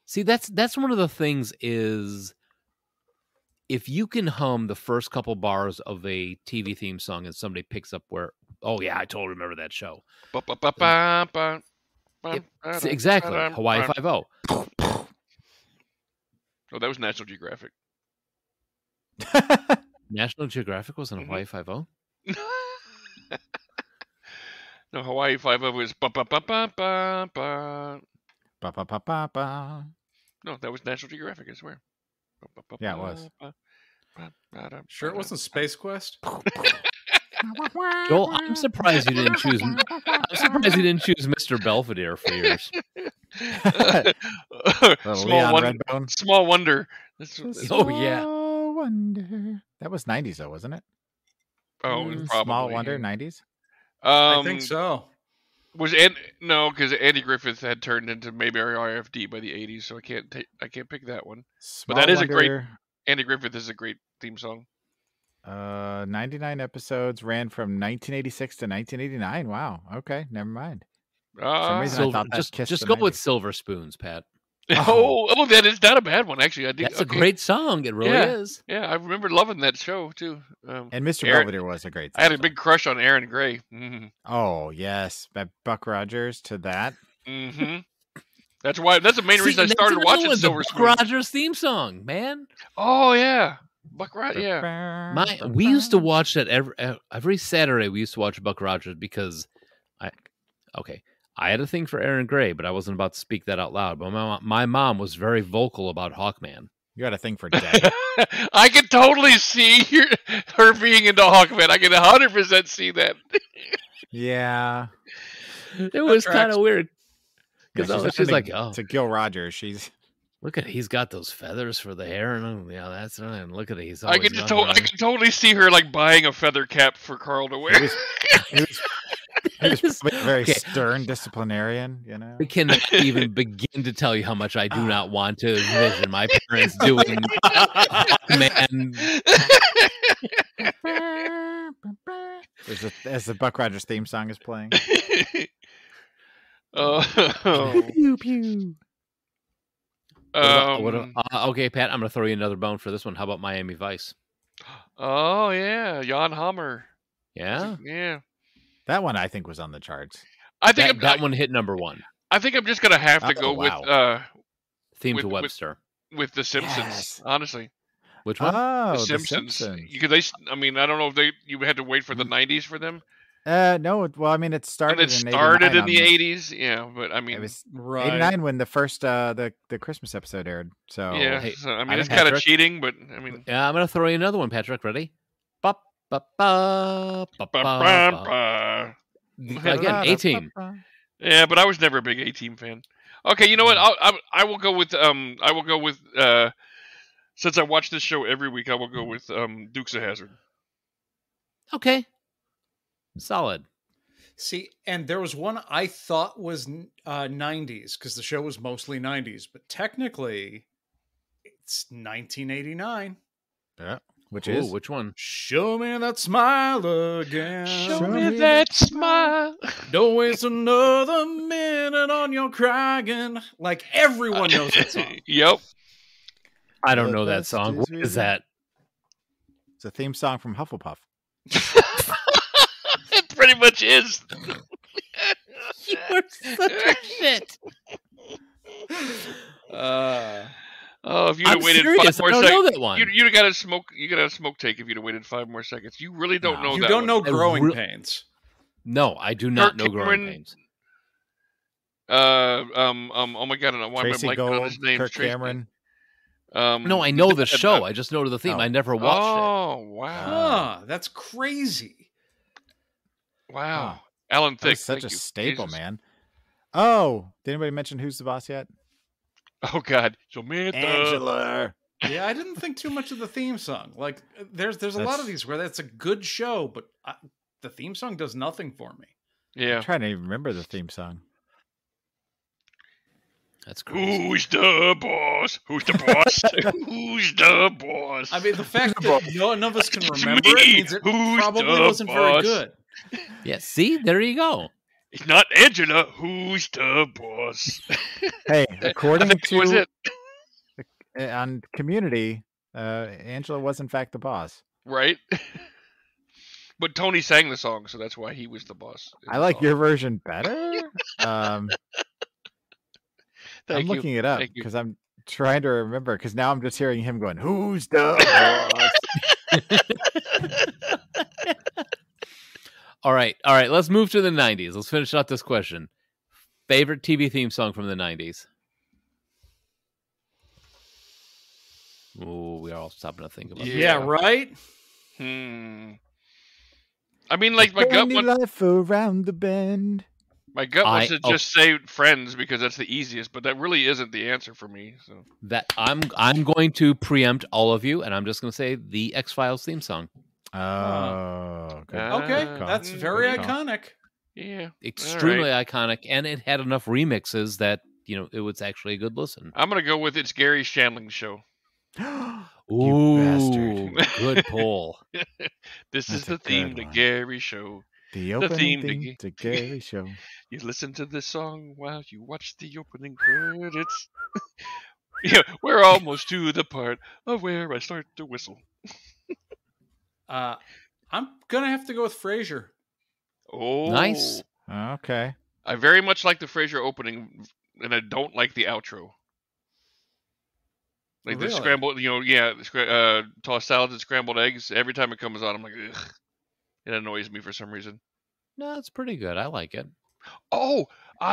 See, that's one of the things is if you can hum the first couple bars of a TV theme song and somebody picks up where, oh yeah, I totally remember that show. Exactly, Hawaii Five-0. Oh, that was National Geographic. National Geographic was on Hawaii Five-0? No, Hawaii Five-0 was ba-ba-ba-ba-ba-ba. Ba-ba-ba-ba-ba. No, that was National Geographic, I swear. Yeah, it was. Sure, it wasn't Space Quest. Joel, I'm surprised you didn't choose. I'm surprised you didn't choose Mr. Belvedere for yours. Small Wonder. Oh yeah. Small Wonder. That was 90s though, wasn't it? Oh, probably. Small Wonder 90s. I think so. No, because Andy Griffith had turned into maybe RFD by the 80s, so I can't pick that one. Small but that is Wonder, a great. Andy Griffith is a great theme song. 99 episodes, ran from 1986 to 1989. Wow. Okay, never mind. For some reason I thought that just go with Silver Spoons, Pat. Oh, that is not a bad one, actually. That's a great song. It really is. Yeah, I remember loving that show too. And Mr. Belvedere was a great song. I had a big crush on Aaron Gray. Mm-hmm. Oh yes, Buck Rogers to that. Mm-hmm. That's the main reason I started watching Silver Spoons. Buck Rogers theme song, man. Oh yeah, Buck Rogers. Yeah. We used to watch that every Saturday. We used to watch Buck Rogers because I had a thing for Aaron Gray, but I wasn't about to speak that out loud. But my mom was very vocal about Hawkman. You had a thing for Daddy. I can totally see her being into Hawkman. I can 100% see that. Yeah. It was kind of weird. Because she's like, to Gil Rogers. Look at he's got those feathers for the hair, and that's right. And look at it, I can totally see her like buying a feather cap for Carl to wear. He was probably a very stern disciplinarian, you know. I cannot even begin to tell you how much I do not want to envision my parents doing. Man. As the Buck Rogers theme song is playing. Pew pew. Okay, Pat, I'm going to throw you another bone for this one. How about Miami Vice? Oh yeah, Jan Hammer. Yeah, yeah. That one I think was on the charts. I think that one hit number one. I think I'm just gonna have to go with theme to Webster with The Simpsons. Honestly, which one? Oh, The Simpsons. Because I don't know if you had to wait for the 90s for them. No. Well, I mean, it started. And it started in the 80s. Yeah, but I mean, it was 89 when the first the Christmas episode aired. So yeah, it's kind of cheating, but I mean, yeah, I'm gonna throw you another one, Patrick. Ready? Again, A-Team. Yeah, but I was never a big A-Team fan. Okay, you know what? I will go with since I watch this show every week, I will go with Dukes of Hazzard. Okay. Solid. See, and there was one I thought was 90s because the show was mostly 90s, but technically it's 1989. Yeah. Which one? Show me that smile again. Show me that smile. Don't waste another minute on your crying. Like everyone knows that song. Yep. I don't know that song. What is that? It's a theme song from Hufflepuff. It pretty much is. You're such a shit. Oh, if you'd have waited 5 more seconds, you'd have got a smoke. You got a smoke take if you'd have waited 5 more seconds. You really don't know that. You don't know Growing Pains. No, I do not know Growing Pains. Oh my God! I don't know why Tracy I'm blanking on his name. Kirk Cameron. No, I know the show. I just know the theme. I never watched it. Oh wow! That's crazy. Wow, Alan Thicke, such a staple, man. Oh, did anybody mention Who's the Boss yet? Oh God, Angela. Yeah, I didn't think too much of the theme song. Like, there's a lot of these where that's a good show, but the theme song does nothing for me. Yeah, I'm trying to even remember the theme song. That's crazy. Who's the boss? Who's the boss? Who's the boss? I mean, the fact that none of us can It's remember it me. means it Who's probably the wasn't very boss? good. Yeah, see? There you go. It's not Angela. Who's the boss? Hey, I according think that was to it, on Community, Angela was in fact the boss. right? But Tony sang the song, so that's why he was the boss. in I the like song. your version better. I'm Thank you. looking it up Thank you. because I'm trying to remember. Because now I'm just hearing him going, "Who's the boss?" All right. Let's move to the 90s. Let's finish out this question. Favorite TV theme song from the 90s? Oh, we're all stopping to think about it. Yeah, right? I mean, like my gut, Candy life around the bend. my gut wants to just say Friends because that's the easiest, but that really isn't the answer for me. So That I'm going to preempt all of you, and I'm just going to say the X-Files theme song. Oh, good. Okay, Good call. that's very Good call. iconic. yeah, Extremely all right. iconic, and it had enough remixes that it was actually a good listen. I'm gonna go with It's Gary Shandling's Show. You bastard. Good pull. This is That's a the theme good to one. Gary Show. The opening theme to theme to Gary Show. You listen to this song while you watch the opening credits. Yeah, we're almost to the part of where I start to whistle. I'm gonna have to go with Frasier. Oh, Nice. Okay. I very much like the Frasier opening, and I don't like the outro. Like the Really? scrambled, tossed salads and scrambled eggs. Every time it comes on, I'm like, ugh. It annoys me for some reason. No, it's pretty good. I like it. Oh,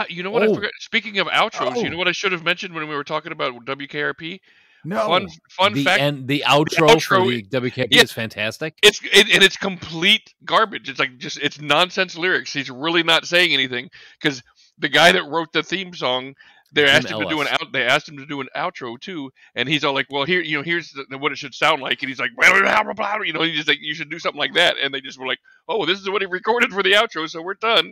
you know what? I Oh. forgot. Speaking of outros, you Oh. know what I should have mentioned when we were talking about WKRP? No. Fun the fact. the outro for outro- the WKB yeah. is fantastic. It's complete garbage. It's like it's nonsense lyrics. He's really not saying anything because the guy that wrote the theme song, they Jim asked him to do Ellis. They asked him to do an outro too, and he's all like, "Well, here's what it should sound like," and he's like, "Blah, blah, blah, blah," he's just like, "You should do something like that," and they just were like, "Oh, this is what he recorded for the outro, so we're done."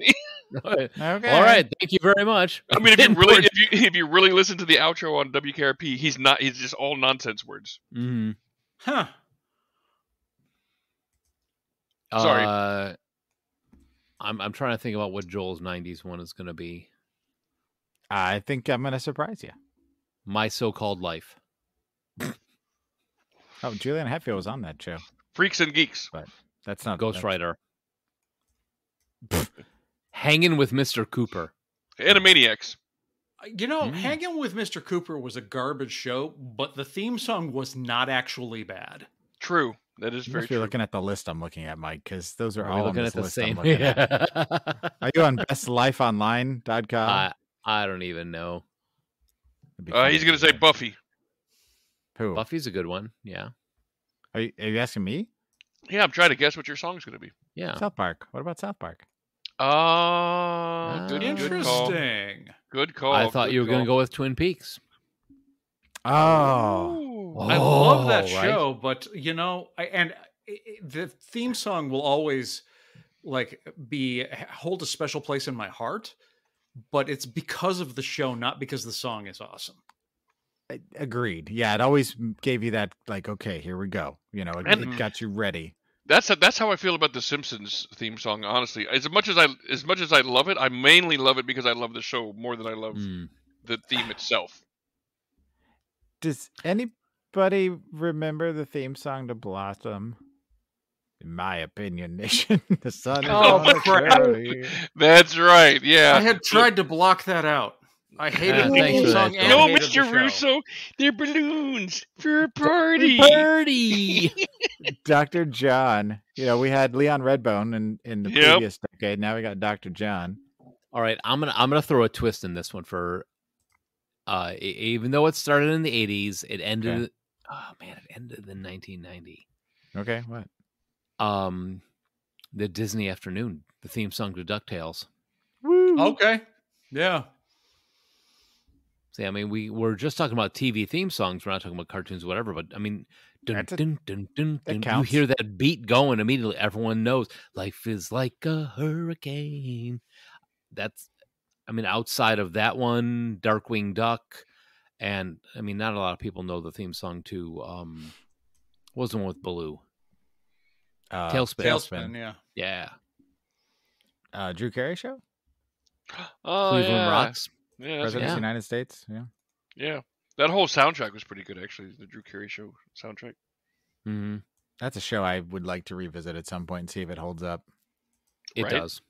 Okay. All right, thank you very much. I mean, if you really listen to the outro on WKRP, he's just all nonsense words. Mhm. Huh. Sorry. I'm trying to think about what Joel's 90s one is going to be. I think I'm going to surprise you. My So-Called Life. Oh, Julian Hatfield was on that show. Freaks and Geeks. That's not Ghost that's- Rider. Hanging with Mr. Cooper. Animaniacs. Hanging with Mr. Cooper was a garbage show, but the theme song was not actually bad. True. That is You very must be true. looking at the list I'm looking at, Mike, because those are Are we all on looking this at the list same? I'm looking at. Are you on bestlifeonline.com? I don't even know. He's going to say Buffy. Who? Buffy's a good one. Yeah. Are you asking me? Yeah, I'm trying to guess what your song's going to be. Yeah. South Park. What about South Park? Good call. Interesting. Good call. I thought good you were going to call. go with Twin Peaks. Oh. I love that right? show, but the theme song will always hold a special place in my heart, but it's because of the show, not because the song is awesome. Agreed. Yeah, it always gave you that, like, okay, here we go. It got you ready. That's how I feel about the Simpsons theme song. Honestly, as much as I love it, I mainly love it because I love the show more than I love the theme itself. Does anybody remember the theme song to Blossom? In my opinion, nation, the sun is Oh, on the crap. journey. That's right. Yeah. I had tried to block that out. I hated the thanks theme for song that, and No, hated the Mr. show. Russo, they're balloons for a party. Birdie. Dr. John. We had Leon Redbone in the Yep. previous decade. Now we got Dr. John. All right, I'm gonna throw a twist in this one for. Even though it started in the 80s, it ended. Okay. Oh man, it ended in 1990. Okay, what? The Disney Afternoon, the theme song to DuckTales. Woo! Okay. Yeah. See, I mean, we're just talking about TV theme songs. We're not talking about cartoons, whatever. But I mean, dun, That's dun, dun, dun, that dun. You counts. hear that beat going immediately. Everyone knows life is like a hurricane. I mean, outside of that one, Darkwing Duck, and I mean, not a lot of people know the theme song to what was the one with Baloo? Tailspin. Tailspin, Yeah. Drew Carey show? Oh, Cleveland yeah. Rocks. Yeah, that's President of good. the United States. Yeah. Yeah. That whole soundtrack was pretty good, actually. The Drew Carey Show soundtrack. Mm-hmm. That's a show I would like to revisit at some point and see if it holds up. It Right? does.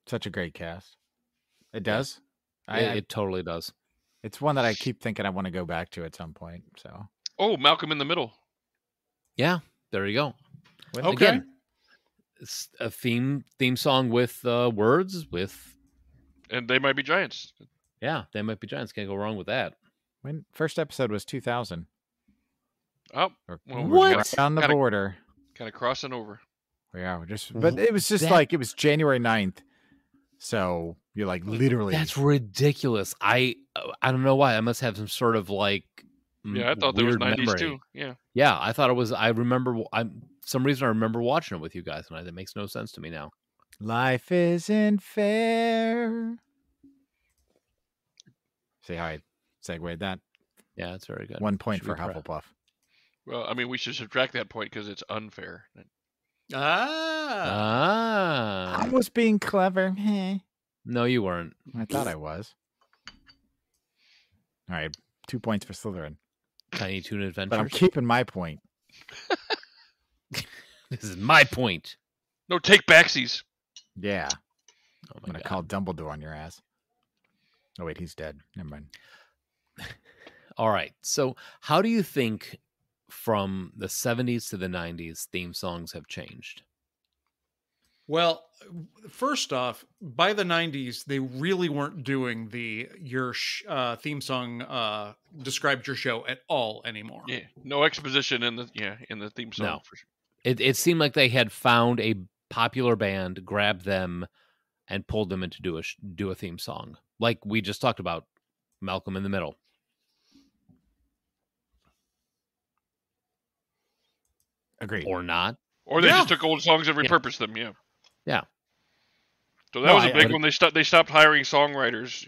Such a great cast. It does? It totally does. It's one that I keep thinking I want to go back to at some point. So Oh, Malcolm in the Middle. Yeah, there you go. Okay. Again, it's a theme song with words with And They Might Be Giants. They Might Be Giants. Can't go wrong with that. when first episode was 2000. Oh, Or well, What? right on the Kinda- border. kind of crossing over. Yeah, but it was just That- like it was January 9th. So you're like literally That's ridiculous. I don't know why. I must have some sort of like Yeah, I thought there was weird 90s memory. too. Yeah. Yeah, I thought it was. I remember. Some reason I remember watching it with you guys, and that makes no sense to me now. life isn't fair. See how I segued that? Yeah, it's very good. 1 point Should for be proud. Hufflepuff. Well, I mean, we should subtract that point because it's unfair. Ah. I was being clever. Heh. No, you weren't. I thought I was. All right, 2 points for Slytherin. Tiny Toon But I'm Adventures. keeping my point. This is my point. No, take backsies. Yeah. Oh I'm my going to god. call Dumbledore on your ass. Oh, wait, he's dead. Never mind. All right. So, how do you think from the 70s to the 90s theme songs have changed? Well, first off, by the 90s, they really weren't doing your theme song described your show at all anymore. Yeah. No exposition in the theme song. No. For sure. It seemed like they had found a popular band, grabbed them, and pulled them into do a theme song, like we just talked about, Malcolm in the Middle. Agreed. Or not. Or they Yeah. just took old songs and Yeah. repurposed them. Yeah. Yeah. So that No, was a I- big but- one. They stopped hiring songwriters,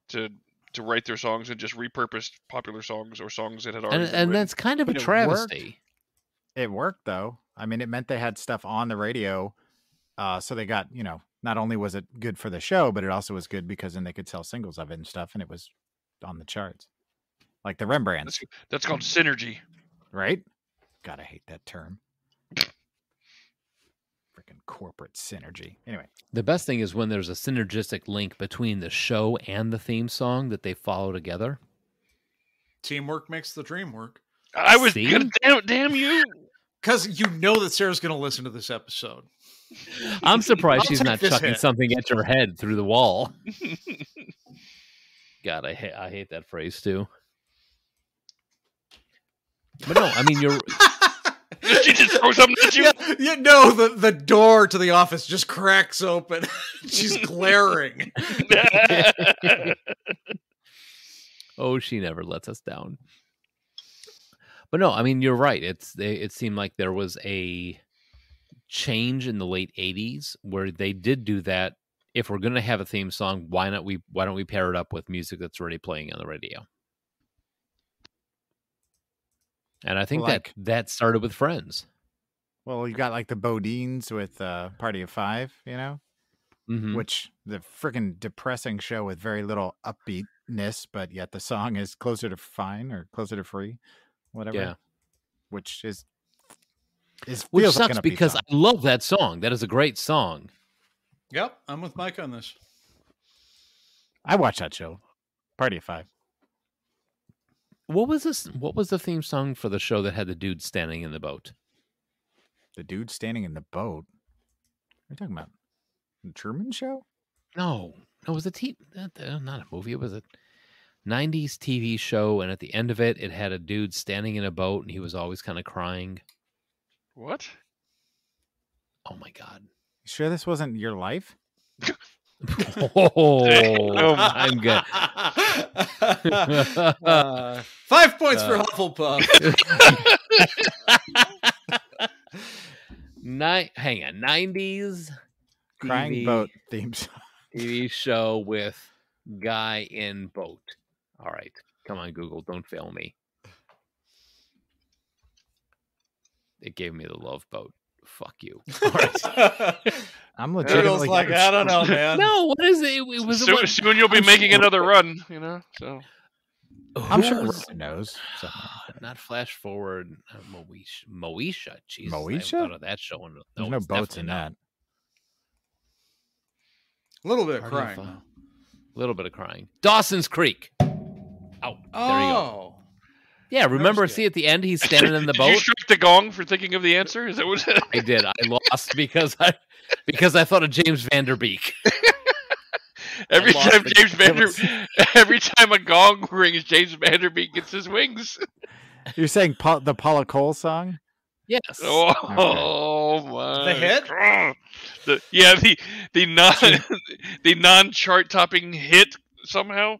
to write their songs and just repurposed popular songs or songs that had already been And written. that's kind of a But it travesty. It worked, though. I mean, it meant they had stuff on the radio. So they got, not only was it good for the show, but it also was good because then they could sell singles of it and stuff, and it was on the charts. Like the Rembrandts, That's called synergy. right? God, I hate that term. Freaking corporate synergy. Anyway, The best thing is when there's a synergistic link between the show and the theme song that they follow together. Teamwork makes the dream work. I was See? gonna damn you. Because you know that Sarah's going to listen to this episode. I'm surprised I'll she's take not this chucking hit. something at your head through the wall. God, I hate that phrase too. But no, I mean you're Did she just throw something at you? No, the door to the office just cracks open. She's glaring. oh, she never lets us down. But no, I mean you're right. It seemed like there was a change in the late 80s where they did do that. If we're going to have a theme song, why don't we pair it up with music that's already playing on the radio? And I think Well, like- that started with Friends. well, you got like the Bodines with Party of Five, Mhm. which the freaking depressing show with very little upbeatness, but yet the song is closer to fine or closer to free, whatever. Yeah. Which is Which feels like sucks an upbeat because song. I love that song. That is a great song. Yep, I'm with Mike on this. I watched that show, Party of Five. What was this? What was the theme song for the show that had the dude standing in the boat? The dude standing in the boat. What are you talking about? The Truman Show? No, it was not a movie. It was a 90s TV show, and at the end of it, it had a dude standing in a boat, and he was always kind of crying. What? Oh my god! You sure this wasn't Your Life? Oh, I'm good. 5 points for Hufflepuff. Hang on, 90s Crying TV. Boat theme song. TV show with guy in boat. All right. Come on, Google. Don't fail me. It gave me the love boat. Fuck you. All right. I'm Feels legitimately like I don't know, man. No, what is it? It was Soon you'll be making another run, you know. So I'm sure Who's- Ryan knows. So. Not flash forward. Moesha. Jesus, I Moesha? thought of that show. There's no it's boats in definitely not. A little bit of Party of crying. Five. A little bit of crying. Dawson's Creek. Oh, there you go. Oh. Yeah, remember? was good. See, at the end, he's standing in the Did you boat. strike the gong for thinking of the answer? Is that what? I did. I lost because I thought of James Vanderbeek. Every lost time it. every time a gong rings, James Vanderbeek gets his wings. You're saying the Paula Cole song? Yes. Oh my! The hit? God. The non-chart topping hit somehow.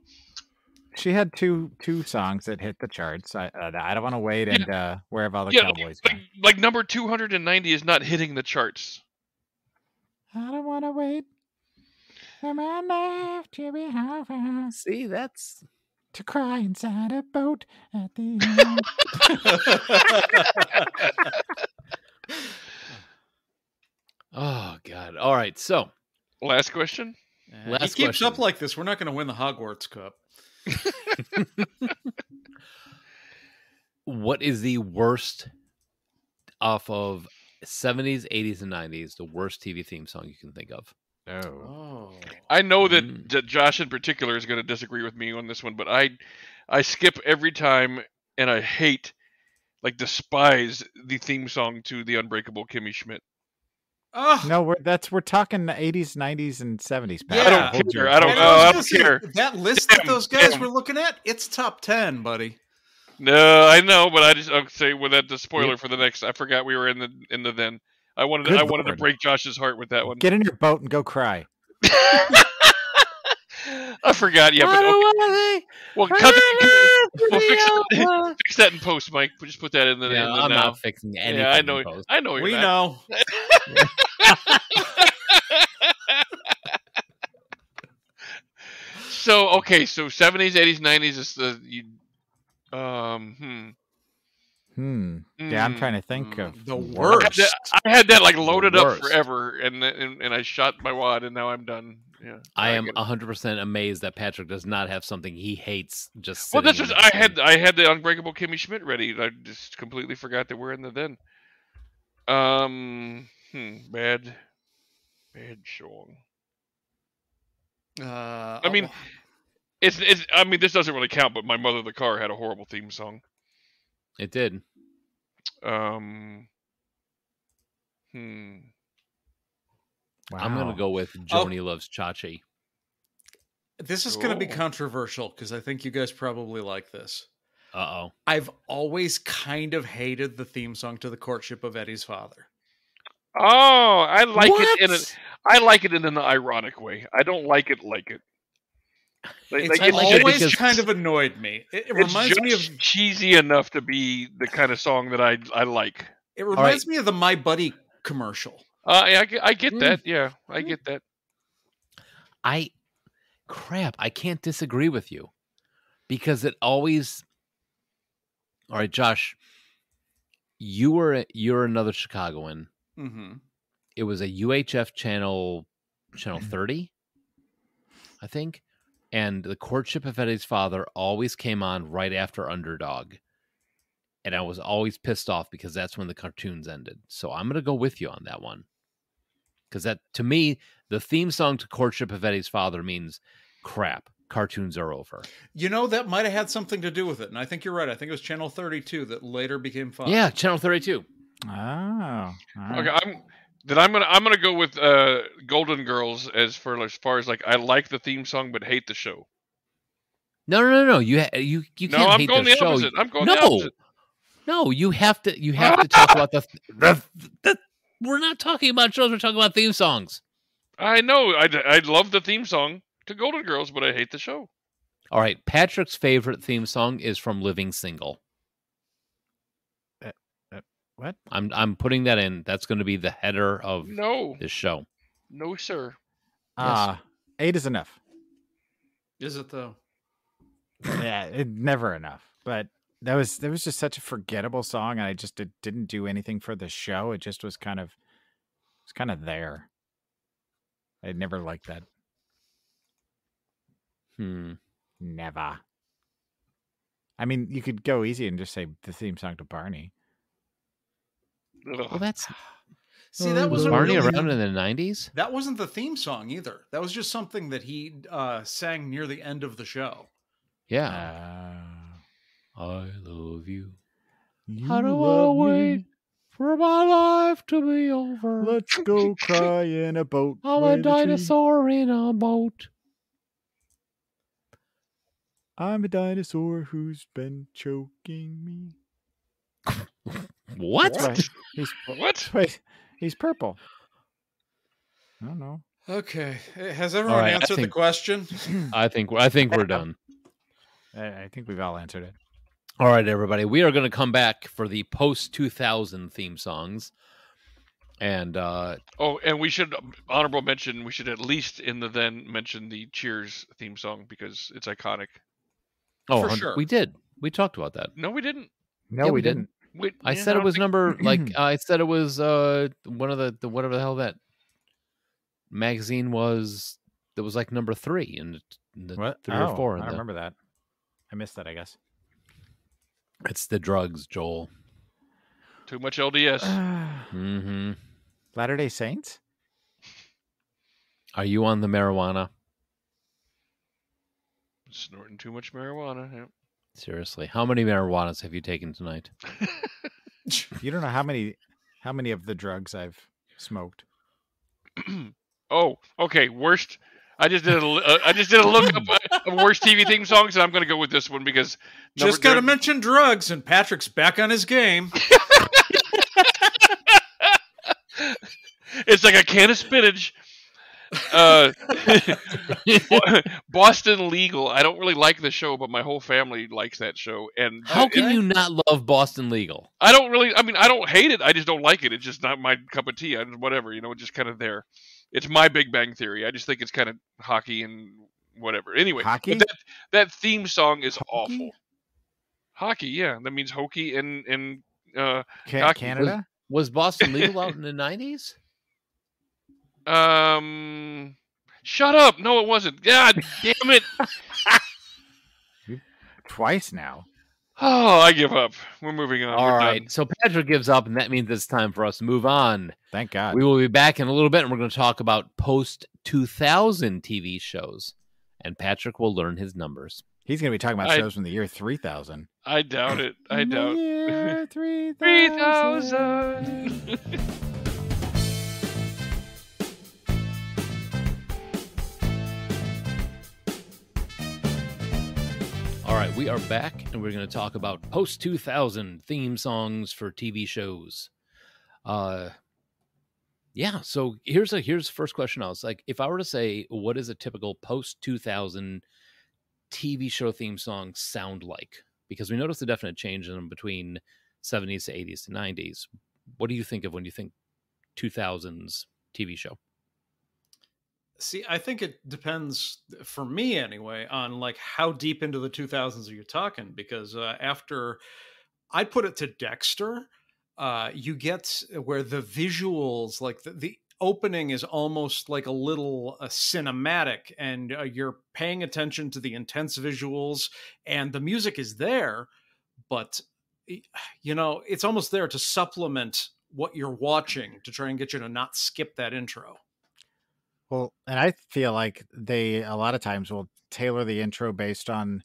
She had two songs that hit the charts. I don't want to wait and Where Have All the Cowboys Gone? Like number 290 is not hitting the charts. I don't want to wait for my life to be over See, that's to cry inside a boat at the end. oh god. All right, so Last question. Last he keeps question. up like this, we're not going to win the Hogwarts Cup. what is the worst off of 70s, 80s, and 90s? The worst TV theme song you can think of? Oh. Oh. I know that Josh in particular is going to disagree with me on this one, but I skip every time, and I hate, despise the theme song to The Unbreakable Kimmy Schmidt. Oh. No, we're talking the 80s, 90s, and 70s. Pat. Yeah. I don't care. I And I don't was gonna care. say, that list that those guys Damn. were looking at, it's top 10, buddy. No, I know, but I'll say with that the spoiler for the next. I forgot we were in the then. I wanted Good to Lord. break Josh's heart with that one. Get in your boat and go cry. I forgot. Yeah, but okay. Well, cut that, we'll fix that in post, Mike. Just put that in the. Yeah, in the I'm now. not fixing anything. Yeah, I in know. post. I know. You're We not. know. So 70s, 80s, 90s is the Yeah, I'm trying to think of The worst. worst. I had that loaded up worst. forever, and I shot my wad, and now I'm done. Yeah, I am get it. 100% amazed that Patrick does not have something he hates. Just Well, that's sitting just in his I had the Unbreakable Kimmy Schmidt ready. I just completely forgot that we're in the then. Bad song. I mean, it's. I mean, this doesn't really count, but My Mother the Car had a horrible theme song. It did. Wow. I'm going to go with Joni Loves Chachi. This is going to be Oh. controversial because I think you guys probably like this. Uh-oh. I've always kind of hated the theme song to The Courtship of Eddie's Father. Oh, I like What? I like it in an ironic way. I don't like it. It's I like it always because- kind of annoyed me. It It's reminds me of just cheesy enough to be the kind of song that I like. it reminds me of the My Buddy commercial. I get that. Yeah, I get that. I can't disagree with you because it always. All right, Josh, you're another Chicagoan. Mm-hmm. It was a UHF channel 30, I think, and The Courtship of Eddie's Father always came on right after Underdog, and I was always pissed off because that's when the cartoons ended. So I'm gonna go with you on that one. Because that, to me, the theme song to Courtship of Eddie's Father means crap. Cartoons are over. You know, that might have had something to do with it. And I think you're right. I think it was Channel 32 that later became 5. Yeah, Channel 32. Oh. All right. Okay, I'm gonna go with Golden Girls as far as I like the theme song but hate the show. No. You can't No, I'm hate going the the show. opposite. I'm going the opposite. No, you have to talk about the we're not talking about shows, we're talking about theme songs. I know. I love the theme song to Golden Girls, but I hate the show. All right, Patrick's favorite theme song is from Living Single. What? I'm putting that in. That's going to be the header of No, this show. no, sir. Ah, 8 is enough. Is it though? Yeah, never enough. But that was just such a forgettable song, and I just didn't do anything for the show. It just was kind of there. I never liked that. Never. I mean, you could go easy and just say the theme song to Barney. Well, that's See, that was wasn't Barney really, around in the 90s. That wasn't the theme song either. That was just something that he sang near the end of the show. Yeah. I love you. You How do I love wait me. for my life to be over? Let's go cry in a boat. I'm by a the tree. dinosaur in a boat. I'm a dinosaur who's been choking me. What? That's right. What? Wait, he's purple. I don't know. Okay. Has everyone right, I answered the think- question? I think we're done. I think we've all answered it. All right, everybody. We are going to come back for the post 2000 theme songs. And Oh, and we should honorable mention. We should at least in the then mention the Cheers theme song because it's iconic. For sure. we did. We talked about that. No, we didn't. No, Yeah, we we didn't. I said it was number I said it was one of the whatever the hell that magazine was. That was like number 3 in the What? 3 or 4. I don't remember that. I missed that, I guess. It's the drugs, Joel. Too much LDS. Mm-hmm. Latter-day Saints? Are you on the marijuana? Snorting too much marijuana. Yeah. Seriously, how many marijuanas have you taken tonight? You don't know how many of the drugs I've smoked. Oh, okay. Worst. I just did a look up of worst TV theme songs, and I'm going to go with this one because Just got to mention drugs, and Patrick's back on his game. It's like a can of spinach. Boston Legal. I don't really like the show, but my whole family likes that show. And How can you not love Boston Legal? I don't really. I mean, I don't hate it. I just don't like it. It's just not my cup of tea. Whatever, just kind of there. It's my Big Bang Theory. I just think it's kind of hockey and whatever. Anyway, Hockey? but that theme song is awful. Hockey, yeah, that means hokey and hockey. Canada? Was Boston Legal out in the 90s? Shut up! No, it wasn't. God damn it! Twice now. Oh, I give up. We're moving on. All We're right. done. So Patrick gives up, and that means it's time for us to move on. Thank God. We will be back in a little bit, and we're going to talk about post 2000 TV shows. And Patrick will learn his numbers. He's going to be talking about shows from the year 3000. I doubt it. I doubt. Year 3000. 3000. All right, we are back, and we're going to talk about post 2000 theme songs for TV shows. Yeah. So here's the first question. I was like, if I were to say, what is a typical post 2000 TV show theme song sound like? Because we noticed a definite change in them between 70s to 80s to 90s. What do you think of when you think 2000s TV show? See, I think it depends, for me anyway, on like how deep into the 2000s are you talking? Because after I put it to Dexter, you get where the visuals, like the opening is almost like a little cinematic, and you're paying attention to the intense visuals, and the music is there, but it's almost there to supplement what you're watching to try and get you to not skip that intro. Well, and I feel like they a lot of times will tailor the intro based on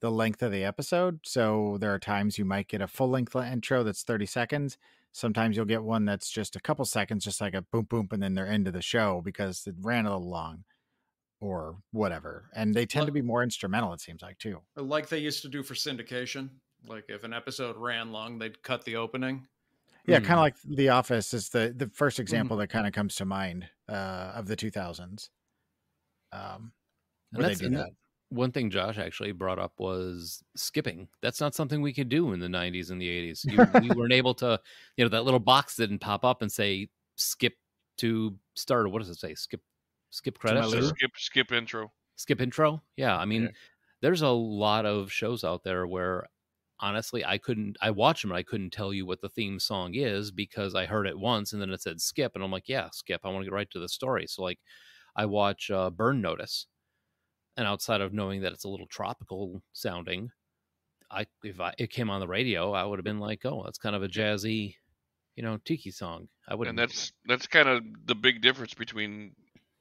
the length of the episode. So there are times you might get a full length intro that's 30 seconds. Sometimes you'll get one that's just a couple seconds, just like a boom, boom, and then they're into the show because it ran a little long or whatever. And they tend to be more instrumental, it seems like, too. Like they used to do for syndication. Like if an episode ran long, they'd cut the opening. Yeah, kind of like The Office is the first example that kind of comes to mind of the 2000s. Where they do that. One thing Josh actually brought up was skipping. That's not something we could do in the 90s and the 80s. We weren't able to, that little box didn't pop up and say skip to start. Or what does it say? Skip. skip credits, Malou? or skip intro. skip intro. Yeah, I mean, Yeah. there's a lot of shows out there where honestly I watch them and I couldn't tell you what the theme song is because I heard it once and then it said skip and I'm like, yeah, skip. I want to get right to the story. So like I watch Burn Notice, and outside of knowing that it's a little tropical sounding, if it came on the radio, I would have been like, oh, that's kind of a jazzy, tiki song. I wouldn't. And that's kind of the big difference between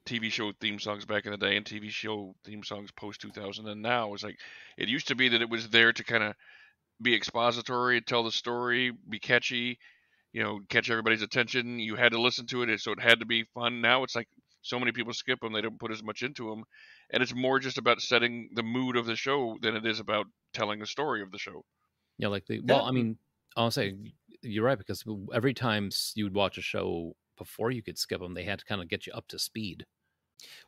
TV show theme songs back in the day and TV show theme songs post 2000 and now. Is like it used to be that it was there to kind of be expository, tell the story, be catchy, catch everybody's attention. You had to listen to it, so it had to be fun. Now it's like so many people skip them; they don't put as much into them, and it's more just about setting the mood of the show than it is about telling the story of the show. Yeah, like I mean, I'll say you're right because every time you would watch a show before you could skip them, they had to kind of get you up to speed.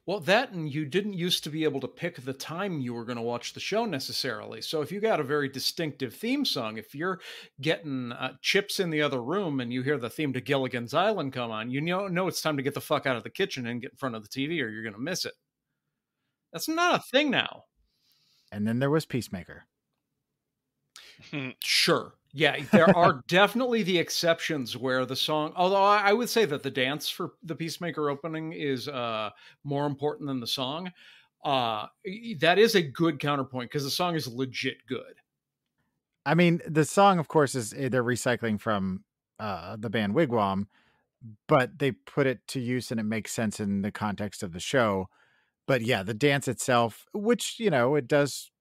Well, that and you didn't used to be able to pick the time you were going to watch the show necessarily. So if you got a very distinctive theme song, if you're getting chips in the other room and you hear the theme to Gilligan's Island come on, you know it's time to get the fuck out of the kitchen and get in front of the TV or you're going to miss it. That's not a thing now. And then there was Peacemaker. Sure. Yeah, there are definitely the exceptions where the song, although I would say that the dance for the Peacemaker opening is more important than the song. That is a good counterpoint because the song is legit good. I mean, the song, of course, is they're recycling from the band Wigwam, but they put it to use and it makes sense in the context of the show. But yeah, the dance itself, which, it does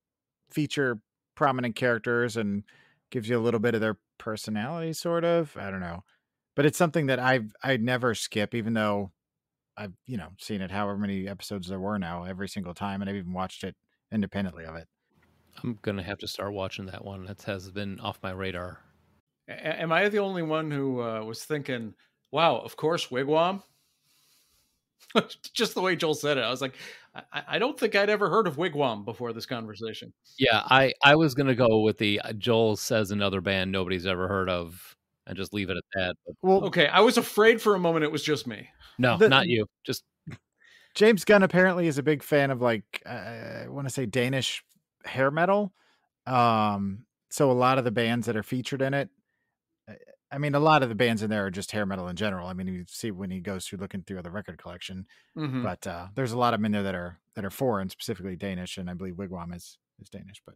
feature prominent characters and gives you a little bit of their personality, sort of. I don't know. But it's something that I'd never skip, even though I've, seen it however many episodes there were now every single time. And I've even watched it independently of it. I'm going to have to start watching that one. That has been off my radar. Am I the only one who was thinking, wow, of course, Wigwam? Just the way Joel said it. I was like, I don't think I'd ever heard of Wigwam before this conversation. Yeah, I was going to go with the Joel says another band nobody's ever heard of and just leave it at that. But, Well, okay, I was afraid for a moment it was just me. no, not you. Just James Gunn apparently is a big fan of I want to say Danish hair metal. So a lot of the bands that are featured in it, I mean, a lot of the bands in there are just hair metal in general. I mean, you see when he goes through looking through the record collection, but there's a lot of them in there that are foreign, specifically Danish, and I believe Wigwam is Danish, but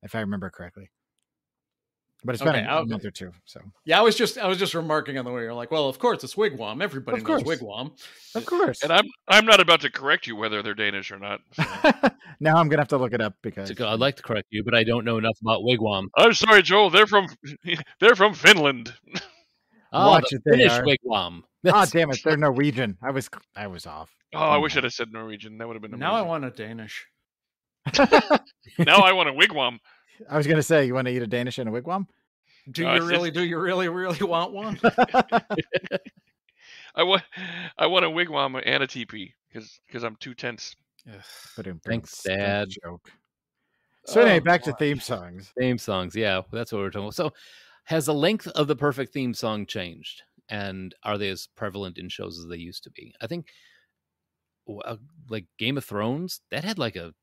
if I remember correctly. But it's been a month or two. So yeah, I was just remarking on the way you're like, well, of course it's Wigwam. Everybody knows Wigwam. Of course. And I'm not about to correct you whether they're Danish or not. So. Now I'm gonna have to look it up because I'd like to correct you, but I don't know enough about Wigwam. I'm sorry, Joel. They're from Finland. Watch it. They Finnish are. Wigwam. Oh, damn it! They're Norwegian. I was off. Oh, I wish I'd have said Norwegian. That would have been amazing. Now I want a Danish. Now I want a wigwam. I was gonna say, you want to eat a Danish and a wigwam? Do you really want one? I want a wigwam and a teepee because I'm too tense. Thanks, Dad. Joke. So anyway, back to theme songs. Theme songs, yeah, that's what we're talking about. So, has the length of the perfect theme song changed, and are they as prevalent in shows as they used to be? I think, like Game of Thrones, that had like a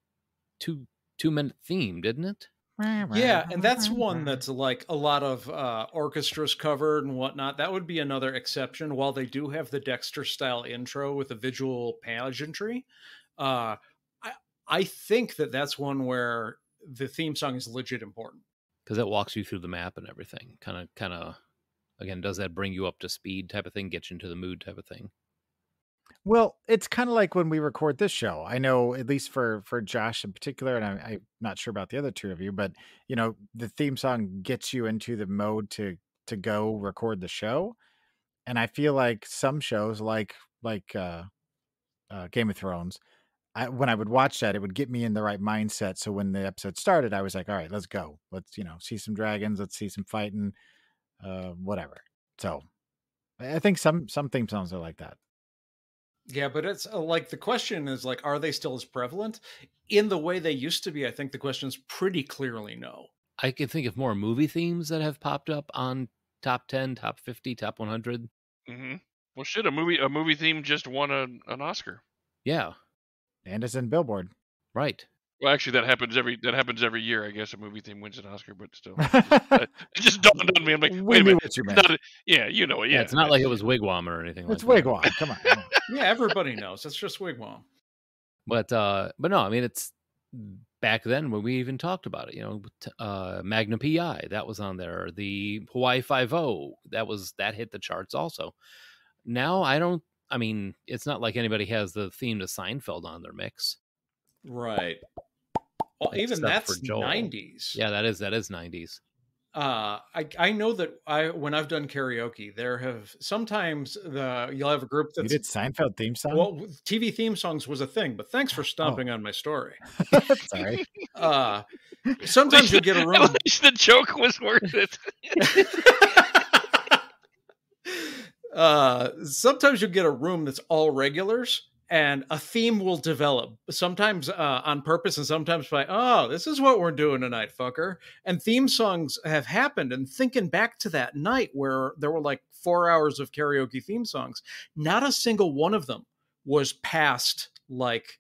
two-minute theme, didn't it? Yeah, and that's one that's like a lot of orchestras covered and whatnot. That would be another exception. While they do have the Dexter-style intro with a visual pageantry, I think that's one where the theme song is legit important. Because it walks you through the map and everything. Kind of, again, does that bring you up to speed type of thing, get you into the mood type of thing? Well, it's kind of like when we record this show. I know, at least for Josh in particular, and I'm not sure about the other two of you, but the theme song gets you into the mode to go record the show. And I feel like some shows, like Game of Thrones, when I would watch that, it would get me in the right mindset. So when the episode started, I was like, all right, let's go. Let's see some dragons. Let's see some fighting, whatever. So I think some theme songs are like that. Yeah, but it's like the question is like, are they still as prevalent in the way they used to be? I think the question is pretty clearly no. I can think of more movie themes that have popped up on top 10, top 50, top 100. Mm-hmm. Well, shit, a movie theme just won an Oscar. Yeah, And it's in Billboard. right. Well, actually, that happens every year. I guess a movie theme wins an Oscar, but still, it just dawned on me. I'm like, We wait a knew minute, what you it's meant. not. Yeah, you know it. Yeah, Yeah, it's not like it was Wigwam or anything It's like that. Wigwam. Come on. Yeah, everybody knows. It's just Wigwam. But no, I mean, it's back then when we even talked about it. You know, Magna PI, that was on there. The Hawaii 5-0, that hit the charts also. Now I mean, it's not like anybody has the theme to Seinfeld on their mix. Right. Well, even Except that's for Joel. 90s. Yeah, that is 90s. I know that when I've done karaoke, there have sometimes you'll have a group You that's did Seinfeld theme song? well, TV theme songs was a thing, but thanks for stomping on my story. Sorry. Sometimes you'll get a room. At least the joke was worth it. Sometimes you'll get a room that's all regulars and a theme will develop, sometimes on purpose and sometimes by, oh, this is what we're doing tonight, fucker. And theme songs have happened. And thinking back to that night where there were like 4 hours of karaoke theme songs, not a single one of them was past like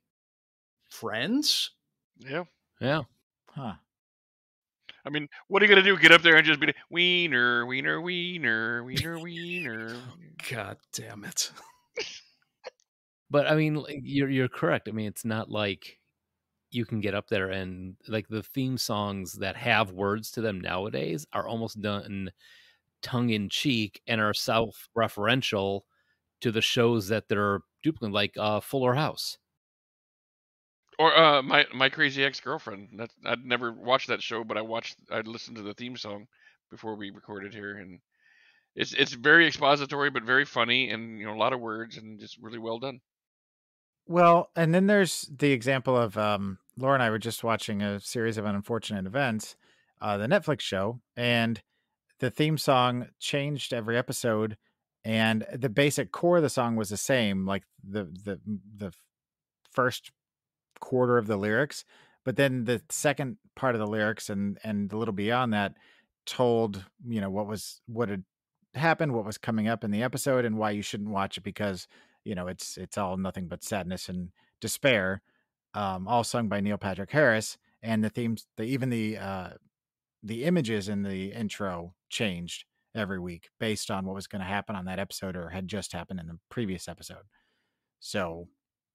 Friends. Yeah. Yeah. Huh. I mean, what are you gonna do? Get up there and just be wiener, wiener, wiener, wiener, wiener. God damn it. But I mean, you're correct. I mean, it's not like you can get up there and like the theme songs that have words to them nowadays are almost done tongue in cheek and are self-referential to the shows that they're duplicating, like Fuller House. Or my crazy ex-girlfriend. I'd never watched that show, but I listened to the theme song before we recorded here, and it's very expository but very funny, and a lot of words and just really well done. Well, and then there's the example of Laura and I were just watching a series of unfortunate events, the Netflix show, and the theme song changed every episode, and the basic core of the song was the same, like the first quarter of the lyrics, but then the second part of the lyrics and a little beyond that told what had happened, what was coming up in the episode, and why you shouldn't watch it because it's all nothing but sadness and despair, all sung by Neil Patrick Harris. And the themes, the images in the intro changed every week based on what was going to happen on that episode or had just happened in the previous episode. So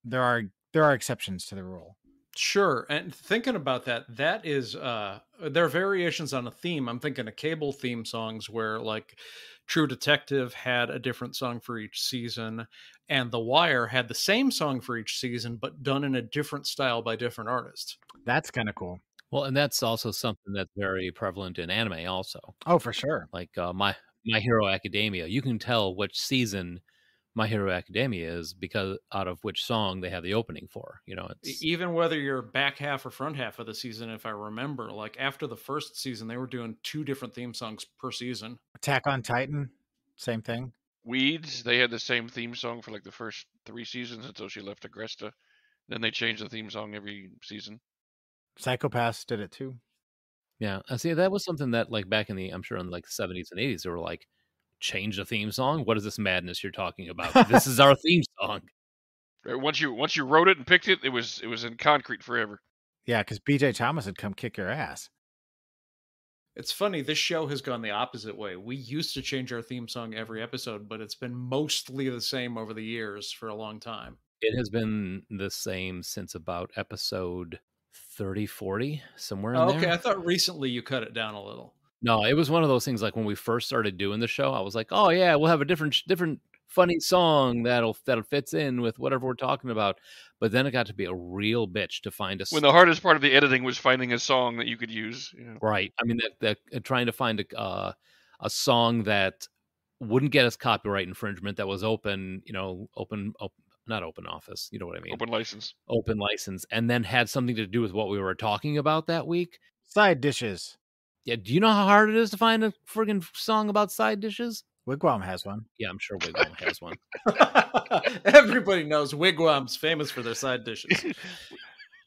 there are exceptions to the rule. Sure. And thinking about that is there are variations on a theme. I'm thinking of cable theme songs where like True Detective had a different song for each season, and The Wire had the same song for each season, but done in a different style by different artists. That's kind of cool. Well, and that's also something that's very prevalent in anime also. Oh, for sure. Like My Hero Academia. You can tell which season My Hero Academia is because out of which song they have the opening for. It's Even whether you're back half or front half of the season, if I remember, like after the first season, they were doing 2 different theme songs per season. Attack on Titan, same thing. Weeds, they had the same theme song for like the first 3 seasons until she left Agresta. Then they changed the theme song every season. Psychopaths did it too. Yeah. I see that was something that like back in I'm sure in like the 70s and 80s, they were like, change the theme song? What is this madness you're talking about? This is our theme song. Once you wrote it and picked it, it was in concrete forever. Yeah, because BJ Thomas would come kick your ass. It's funny, this show has gone the opposite way. We used to change our theme song every episode, but it's been mostly the same over the years for a long time. It has been the same since about episode 30, 40, somewhere in there. Okay, I thought recently you cut it down a little. No, it was one of those things like when we first started doing the show, I was like, oh yeah, we'll have a different funny song that'll fits in with whatever we're talking about. But then it got to be a real bitch to find a when the hardest part of the editing was finding a song that you could use. Right. I mean that trying to find a song that wouldn't get us copyright infringement, that was open, not open office, you know what I mean? Open license, and then had something to do with what we were talking about that week. Side dishes. Yeah, do you know how hard it is to find a friggin' song about side dishes? Wigwam has one. Yeah, I'm sure Wigwam has one. Everybody knows Wigwam's famous for their side dishes.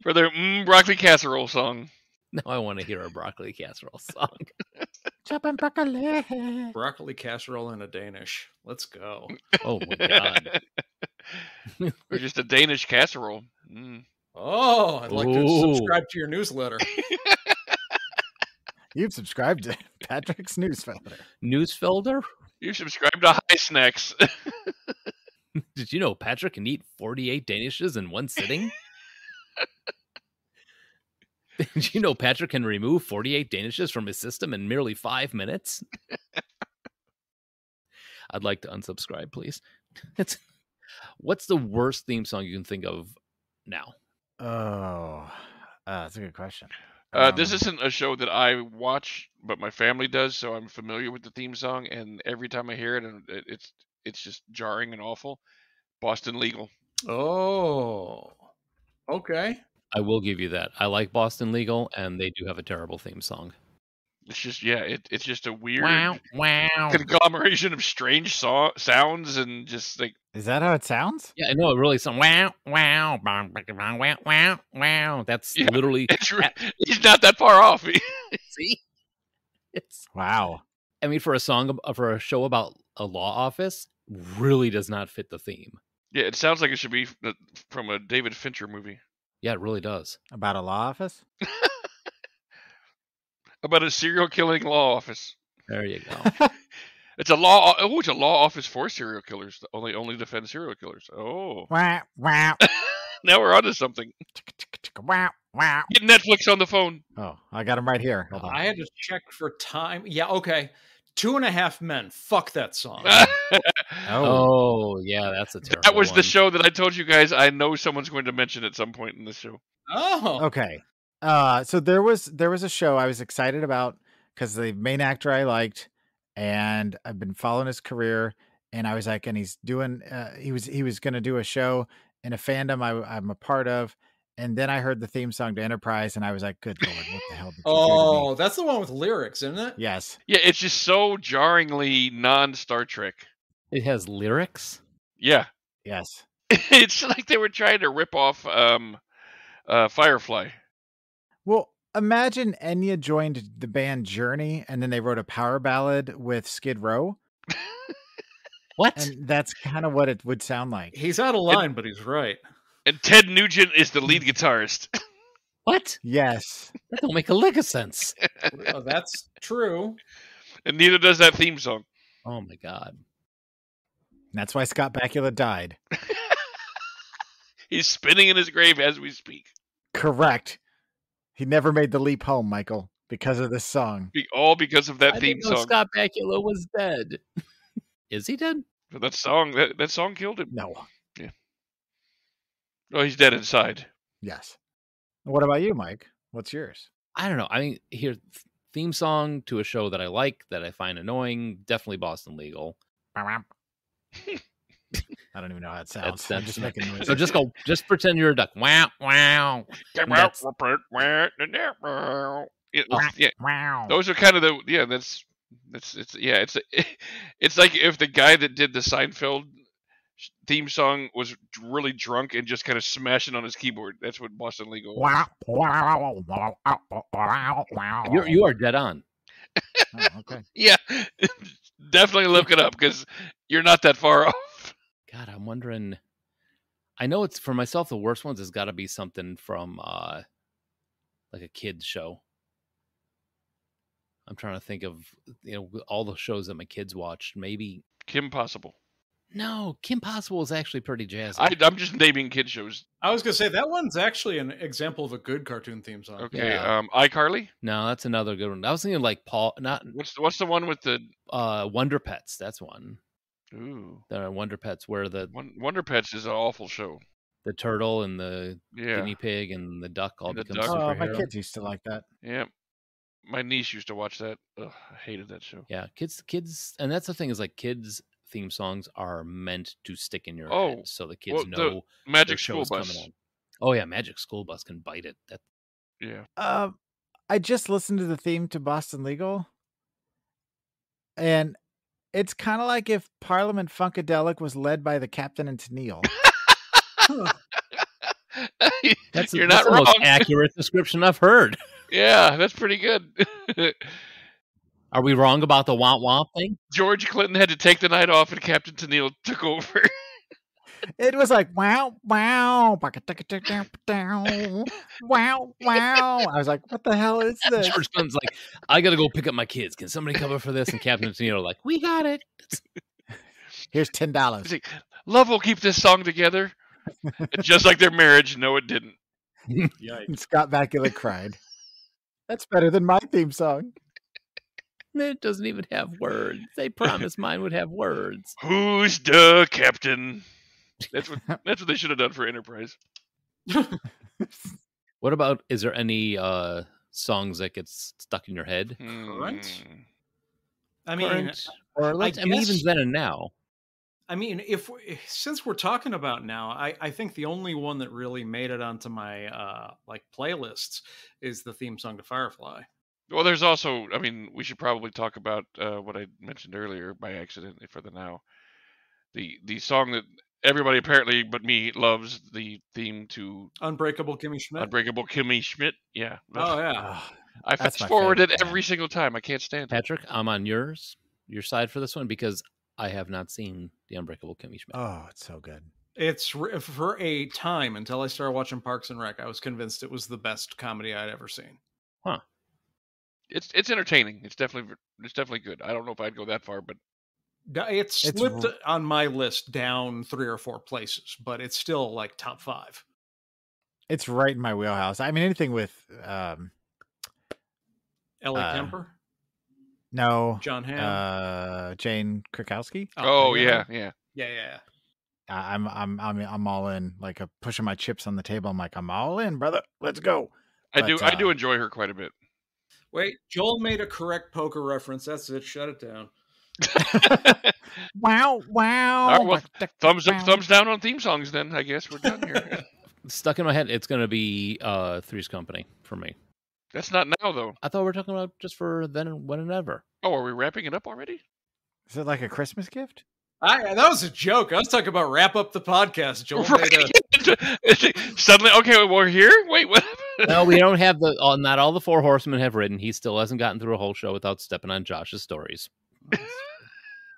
For their broccoli casserole song. Now I want to hear a broccoli casserole song. Chopping broccoli. Broccoli casserole in a Danish. Let's go. Oh my God. Or just a Danish casserole. Mm. Oh, I'd like to Ooh. subscribe to your newsletter. You've subscribed to Patrick's newsletter. Newsfelder? You subscribe to High Snacks. Did you know Patrick can eat 48 Danishes in one sitting? Did you know Patrick can remove 48 Danishes from his system in merely 5 minutes? I'd like to unsubscribe, please. What's the worst theme song you can think of now? Oh, that's a good question. This isn't a show that I watch, but my family does, so I'm familiar with the theme song. And every time I hear it, it's just jarring and awful. Boston Legal. Oh, okay. I will give you that. I like Boston Legal, and they do have a terrible theme song. It's just it's just a weird Wow. conglomeration of strange sounds and just like Is that how it sounds? Yeah, I know it really sounds wow. That's Yeah, literally he's not that far off. see. It's Wow. I mean, for a show about a law office, really does not fit the theme. Yeah, it sounds like it should be from a David Fincher movie Yeah, it really does. About a law office? about a serial killing law office. There you go. It's a law. Oh, it's a law office for serial killers. Only defend serial killers. Oh, Wow, wow, now we're onto something. wow, wow. Get Netflix on the phone. Oh, I got him right here. Hold on. I had to check for time. Yeah, okay. 2.5 Men. Fuck that song. Oh, yeah, that's a terrible That was the one. show that I told you guys. I know someone's going to mention at some point in this show. Oh, Okay. So there was a show I was excited about because the main actor I liked, and I've been following his career, and I was like, and he's doing he was going to do a show in a fandom I'm a part of, and then I heard the theme song to Enterprise, and I was like, good lord, what the hell did you do to oh, me? that's the one with lyrics, isn't it? Yes. Yeah, it's just so jarringly non-Star Trek. It has lyrics. Yeah, Yes. it's like they were trying to rip off Firefly. Well, imagine Enya joined the band Journey, and then they wrote a power ballad with Skid Row, What? and that's kind of what it would sound like. He's out of line, but he's right. And Ted Nugent is the lead guitarist. What? Yes. That don't make a lick of sense. Well, that's true. And neither does that theme song. Oh my god. That's why Scott Bakula died. He's spinning in his grave as we speak. Correct. He never made the leap home, Michael, because of this song. All because of that I theme didn't know song. Scott Bakula was dead. Is he dead? But that song killed him. No. Oh, he's dead inside. Yes. What about you, Mike? What's yours? I don't know. I mean, here, theme song to a show that I like, that I find annoying, definitely Boston Legal. I don't even know how it sounds. That's I'm just making noise. So just pretend you're a duck. Wow, wow. That's- Yeah, Wow. those are kind of it's like if the guy that did the Seinfeld theme song was really drunk and just kind of smashing on his keyboard. That's what Boston Legal was. You are dead on. Oh, okay. Yeah, definitely look it up because you're not that far off. God, I'm wondering. I know it's for myself. The worst ones has got to be something from like a kids show. I'm trying to think of all the shows that my kids watched. Maybe Kim Possible. no, Kim Possible is actually pretty jazzy. I'm just naming kid shows. I was going to say, that one's actually an example of a good cartoon theme song. Okay, Yeah. iCarly. No, that's another good one. I was thinking like Paul, not What's the one with the Wonder Pets. That's one. ooh The Wonder Pets, where the Wonder Pets is an awful show. turtle and the Yeah, guinea pig and the duck all And the become duck. Oh, my superheroes. kids used to like that. yeah. My niece used to watch that. Ugh, I hated that show. Yeah, kids, and that's the thing is like kids theme songs are meant to stick in your Oh, head, so the kids well, the know their Magic show School is Bus. coming on. Oh yeah, Magic School Bus can bite it. That Yeah. I just listened to the theme to Boston Legal, and it's kind of like if Parliament Funkadelic was led by the Captain and Tennille. that's You're that's not the most wrong. accurate description I've heard. Yeah, that's pretty good. Are we wrong about the womp womp thing? George Clinton had to take the night off, and Captain Tennille took over. It was like wow, wow, wow, wow. I was like, what the hell is this? George Clinton's like, I gotta go pick up my kids. Can somebody cover for this? And Captain Tino like, we got it. Here's $10. He's like, love will keep this song together. And just like their marriage, no, it didn't. And Scott Bakula cried. That's better than my theme song. It doesn't even have words. They promised mine would have words. Who's the captain? That's what they should have done for Enterprise. What about, is there any songs that get stuck in your head? Current? Hmm. I mean, Current? Or let's, I mean, guess- even then and now. I mean, since we're talking about now, I think the only one that really made it onto my like playlists is the theme song to Firefly. Well, there's also, I mean, we should probably talk about what I mentioned earlier by accident for the now. The song that everybody apparently but me loves, the theme to Unbreakable Kimmy Schmidt. Unbreakable Kimmy Schmidt. Yeah. Oh yeah. Oh, I that's fast my forward it favorite every single time. I can't stand it. Patrick, I'm on your side for this one because I have not seen the Unbreakable Kimmy Schmidt. oh, it's so good. It's for a time until I started watching Parks and Rec. I was convinced it was the best comedy I'd ever seen. It's entertaining. It's definitely good. I don't know if I'd go that far, but It slipped on my list down 3 or 4 places, but it's still like top 5. It's right in my wheelhouse. I mean, anything with Ellie Kemper, no John Hamm. Jane Krakowski. oh yeah. yeah. I'm all in. Like pushing my chips on the table. I'm like, I'm all in, brother. Let's go. I But, do enjoy her quite a bit. Wait, Joel made a correct poker reference. That's it. Shut it down. Wow, wow. All right, well, thumbs down on theme songs. Then I guess we're done here. Stuck in my head, it's going to be Three's Company for me. That's not now though. I thought we were talking about just for then and when and ever. Oh, are we wrapping it up already? Is it like a Christmas gift? That was a joke. I was talking about wrap up the podcast. Joel made a... Suddenly, okay, we're here. Wait, what? No, we don't have not all the 4 horsemen have written. He still hasn't gotten through a whole show without stepping on Josh's stories.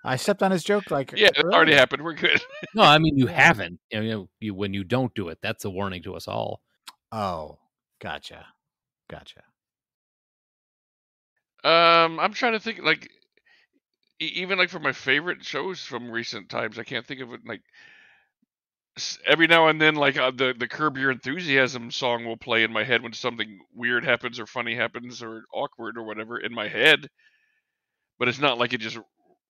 I stepped on his joke like Yeah, it already happened. We're good. No, I mean, you haven't. You when you don't do it, that's a warning to us all. Oh, gotcha. I'm trying to think, like, even like for my favorite shows from recent times, I can't think of it. Like every now and then, like the Curb Your Enthusiasm song will play in my head when something weird happens or funny happens or awkward or whatever in my head, but it's not like it just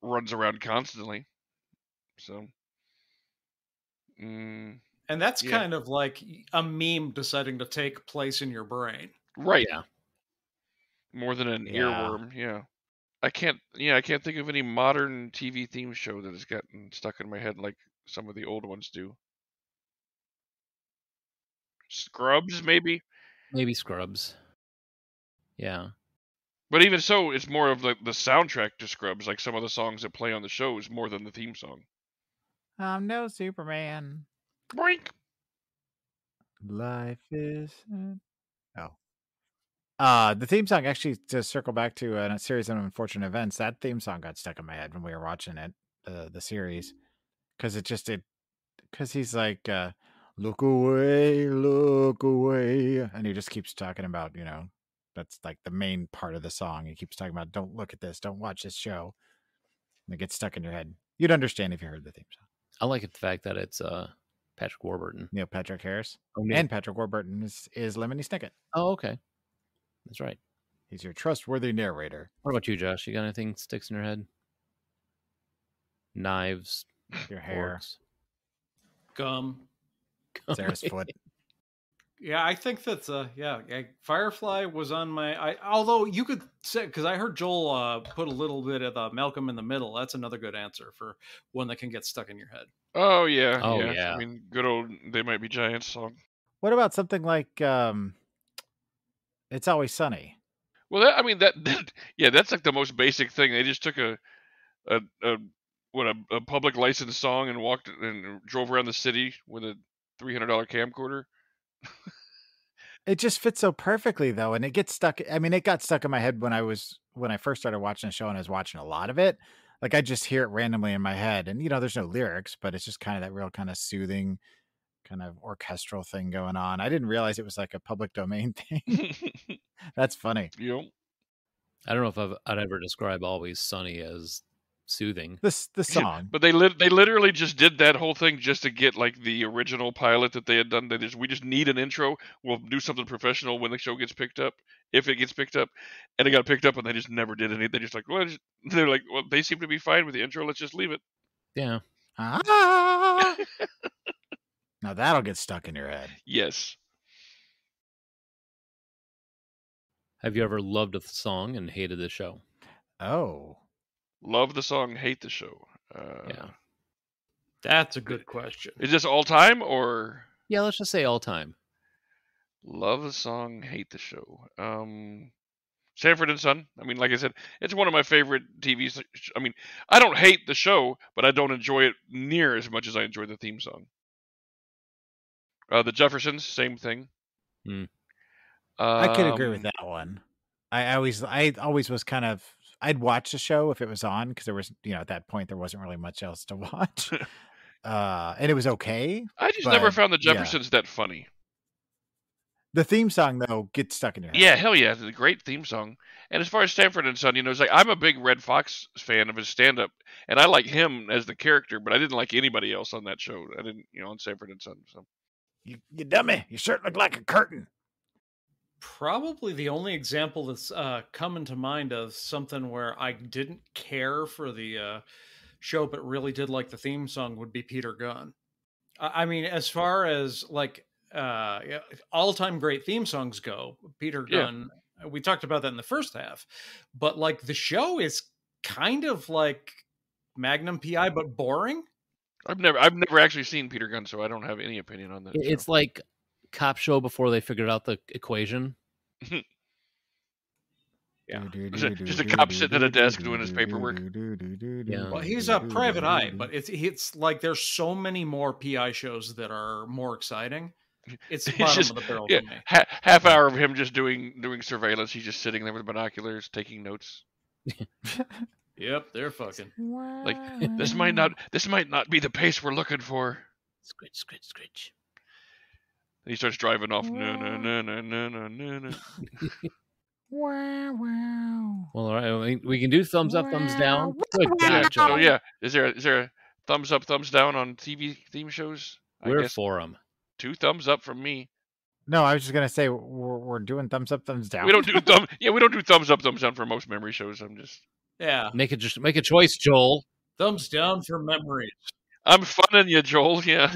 runs around constantly. So, And that's kind of like a meme deciding to take place in your brain. right? Yeah. More than an Yeah. earworm. Yeah. I can't think of any modern TV theme show that has gotten stuck in my head like some of the old ones do. Scrubs, maybe. Maybe Scrubs. Yeah. But even so, it's more of the soundtrack to Scrubs, like some of the songs that play on the shows, more than the theme song. I'm no Superman. Boink. Life is the theme song, actually, to circle back to a series of unfortunate events, that theme song got stuck in my head when we were watching it, the series, because he's like, look away, and he just keeps talking about, that's like the main part of the song. He keeps talking about, don't look at this, don't watch this show, and it gets stuck in your head. You'd understand if you heard the theme song. I like the fact that it's Patrick Warburton. Neil Patrick Harris. Oh, Neil. And Patrick Warburton is Lemony Snicket. Oh, okay. That's right. He's your trustworthy narrator. What about you, Josh? You got anything sticks in your head? Knives, Your hair. forks. Gum. Sarah's foot. Yeah, I think that's Firefly was on my. Although you could say, because I heard Joel put a little bit of the Malcolm in the Middle. That's another good answer for one that can get stuck in your head. Oh yeah. Oh, yeah. yeah. I mean, good old They Might Be Giants song. What about something like It's Always Sunny? Well, that's like the most basic thing. They just took a public license song and walked and drove around the city with a $300 camcorder. It just fits so perfectly though, and it gets stuck. I mean, it got stuck in my head when I first started watching the show and I was watching a lot of it. Like I just hear it randomly in my head, and there's no lyrics, but it's just kind of that real kind of soothing, kind of orchestral thing going on. I didn't realize it was like a public domain thing. That's funny. Yep. I don't know if I'd ever describe Always Sunny as soothing. The song. But they literally just did that whole thing just to get like the original pilot that they had done. We just need an intro. We'll do something professional when the show gets picked up, if it gets picked up, and it got picked up, and they just never did anything. They just like, well, they're like, well, they seem to be fine with the intro. Let's just leave it. Yeah. Ah! Now that'll get stuck in your head. Yes. Have you ever loved a song and hated the show? Oh. Love the song, hate the show. Yeah. That's a good question. Is this all time or? Yeah, let's just say all time. Love the song, hate the show. Sanford and Son. I mean, like I said, it's one of my favorite TVs. I mean, I don't hate the show, but I don't enjoy it near as much as I enjoy the theme song. The Jeffersons, same thing. I could agree with that one. I always was kind of, I'd watch the show if it was on, because there was, at that point there wasn't really much else to watch. And it was okay. I just never found the Jeffersons that funny. The theme song though gets stuck in your head. Yeah, hell yeah, it's a great theme song. And as far as Sanford and Son, it's like I'm a big Red Fox fan of his stand-up, and I like him as the character, but I didn't like anybody else on that show. I didn't, on Sanford and Son. So. You dummy! Your shirt looked like a curtain. Probably the only example that's coming to mind of something where I didn't care for the show, but really did like the theme song would be Peter Gunn. I mean, as far as like all-time great theme songs go, Peter Gunn, we talked about that in the first half, but like the show is kind of like Magnum PI, but boring. I've never actually seen Peter Gunn, so I don't have any opinion on that. It's like Cop Show before they figured out the equation. Yeah, just a cop sitting at a desk doing his paperwork. Yeah. Well, he's a private eye, but it's like there's so many more PI shows that are more exciting. It's the bottom of the barrel for me. Half hour of him just doing surveillance. He's just sitting there with binoculars, taking notes. Yep, they're fucking. Like this might not be the pace we're looking for. Scritch, scritch, scritch. And he starts driving off. No. Wow. Well, all right, we can do thumbs up, thumbs down. Good God, So Joel. yeah, is there a thumbs up, thumbs down on TV theme shows? We're for them. 2 thumbs up from me. No, I was just gonna say we're doing thumbs up, thumbs down. We don't do we don't do thumbs up, thumbs down for most memory shows. I'm just make a choice, Joel. Thumbs down for memories. I'm funning you, Joel. Yeah,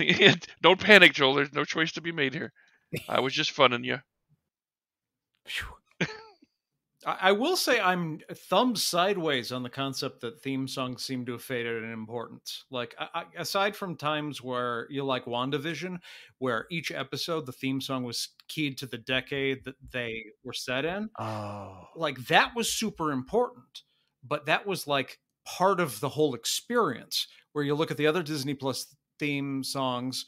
don't panic, Joel. There's no choice to be made here. I was just funning you. I will say I'm thumbs sideways on the concept that theme songs seem to have faded in importance. Like, aside from times where you like WandaVision, where each episode, the theme song was keyed to the decade that they were set in. Oh. Like, that was super important. But that was like part of the whole experience. Where you look at the other Disney Plus theme songs,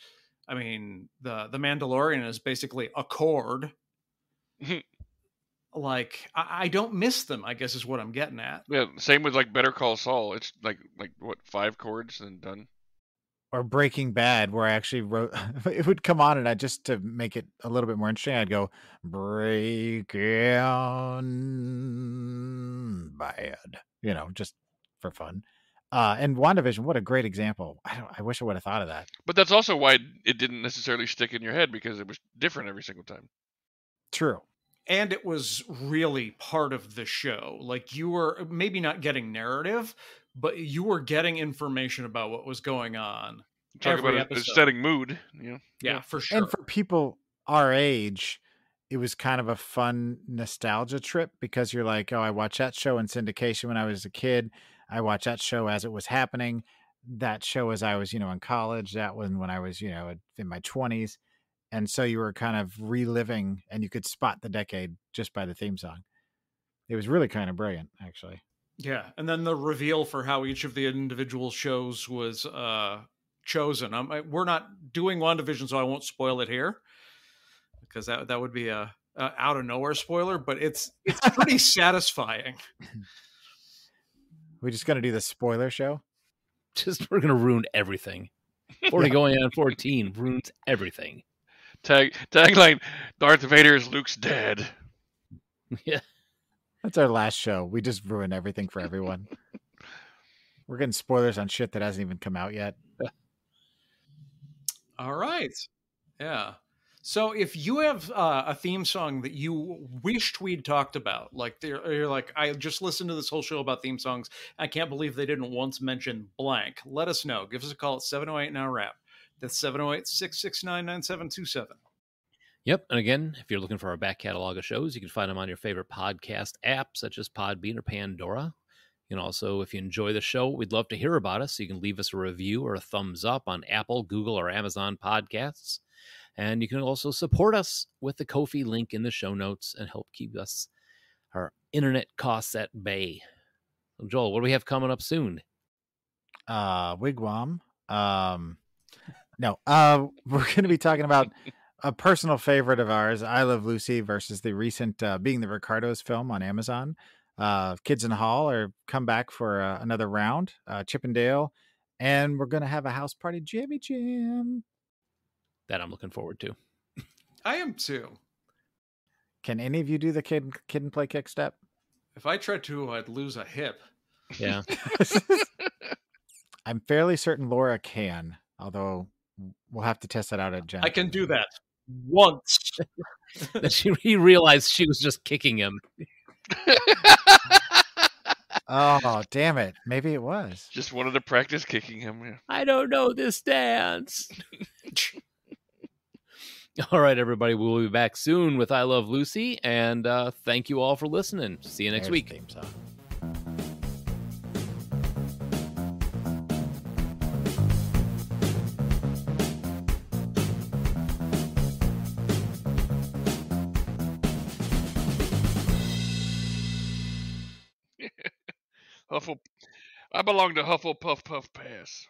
I mean, the Mandalorian is basically a chord. Like, I don't miss them, I guess is what I'm getting at. Yeah, same with like Better Call Saul. It's like what, 5 chords and done. Or Breaking Bad, where I actually wrote it would come on, and I just to make it a little bit more interesting, I'd go Breaking Bad, just for fun. And WandaVision, what a great example. I wish I would have thought of that. But that's also why it didn't necessarily stick in your head, because it was different every single time. True. And it was really part of the show. Like, you were maybe not getting narrative, but you were getting information about what was going on. Talk about it setting mood. Yeah, for sure. And for people our age, it was kind of a fun nostalgia trip, because you're like, oh, I watched that show in syndication when I was a kid. I watched that show as it was happening. That show as I was, in college. That one when I was, in my 20s. And so you were kind of reliving, and you could spot the decade just by the theme song. It was really kind of brilliant, actually. Yeah. And then the reveal for how each of the individual shows was chosen. We're not doing WandaVision, so I won't spoil it here, because that would be a out of nowhere spoiler, but it's pretty satisfying. We just gonna do the spoiler show? We're gonna ruin everything. 40 going on 14 ruins everything. Tagline: Darth Vader is Luke's dad. Yeah. That's our last show. We just ruin everything for everyone. We're getting spoilers on shit that hasn't even come out yet. All right. Yeah. So if you have a theme song that you wished we'd talked about, like you're like, I just listened to this whole show about theme songs. I can't believe they didn't once mention blank. Let us know. Give us a call at 708 Now Rap. That's 708-669-9727. Yep. And again, if you're looking for our back catalog of shows, you can find them on your favorite podcast app, such as Podbean or Pandora. You can also, if you enjoy the show, we'd love to hear about us. So you can leave us a review or a thumbs up on Apple, Google, or Amazon podcasts. And you can also support us with the Ko-fi link in the show notes and help keep our internet costs at bay. So Joel, what do we have coming up soon? Wigwam. No, we're going to be talking about a personal favorite of ours, I Love Lucy, versus the recent Being the Ricardos film on Amazon. Kids in the Hall are come back for another round, Chippendale, and we're going to have a house party Jimmy Jam. That I'm looking forward to. I am too. Can any of you do the kid and play kick step? If I tried to, I'd lose a hip. Yeah. I'm fairly certain Laura can, although we'll have to test that out at Jen. I can do that once. Then he realized she was just kicking him. Oh, damn it. Maybe it was. Just wanted to practice kicking him. Yeah. I don't know this dance. All right, everybody. We'll be back soon with I Love Lucy. And thank you all for listening. See you next week. Theme song. I belong to Hufflepuff Puff Pass.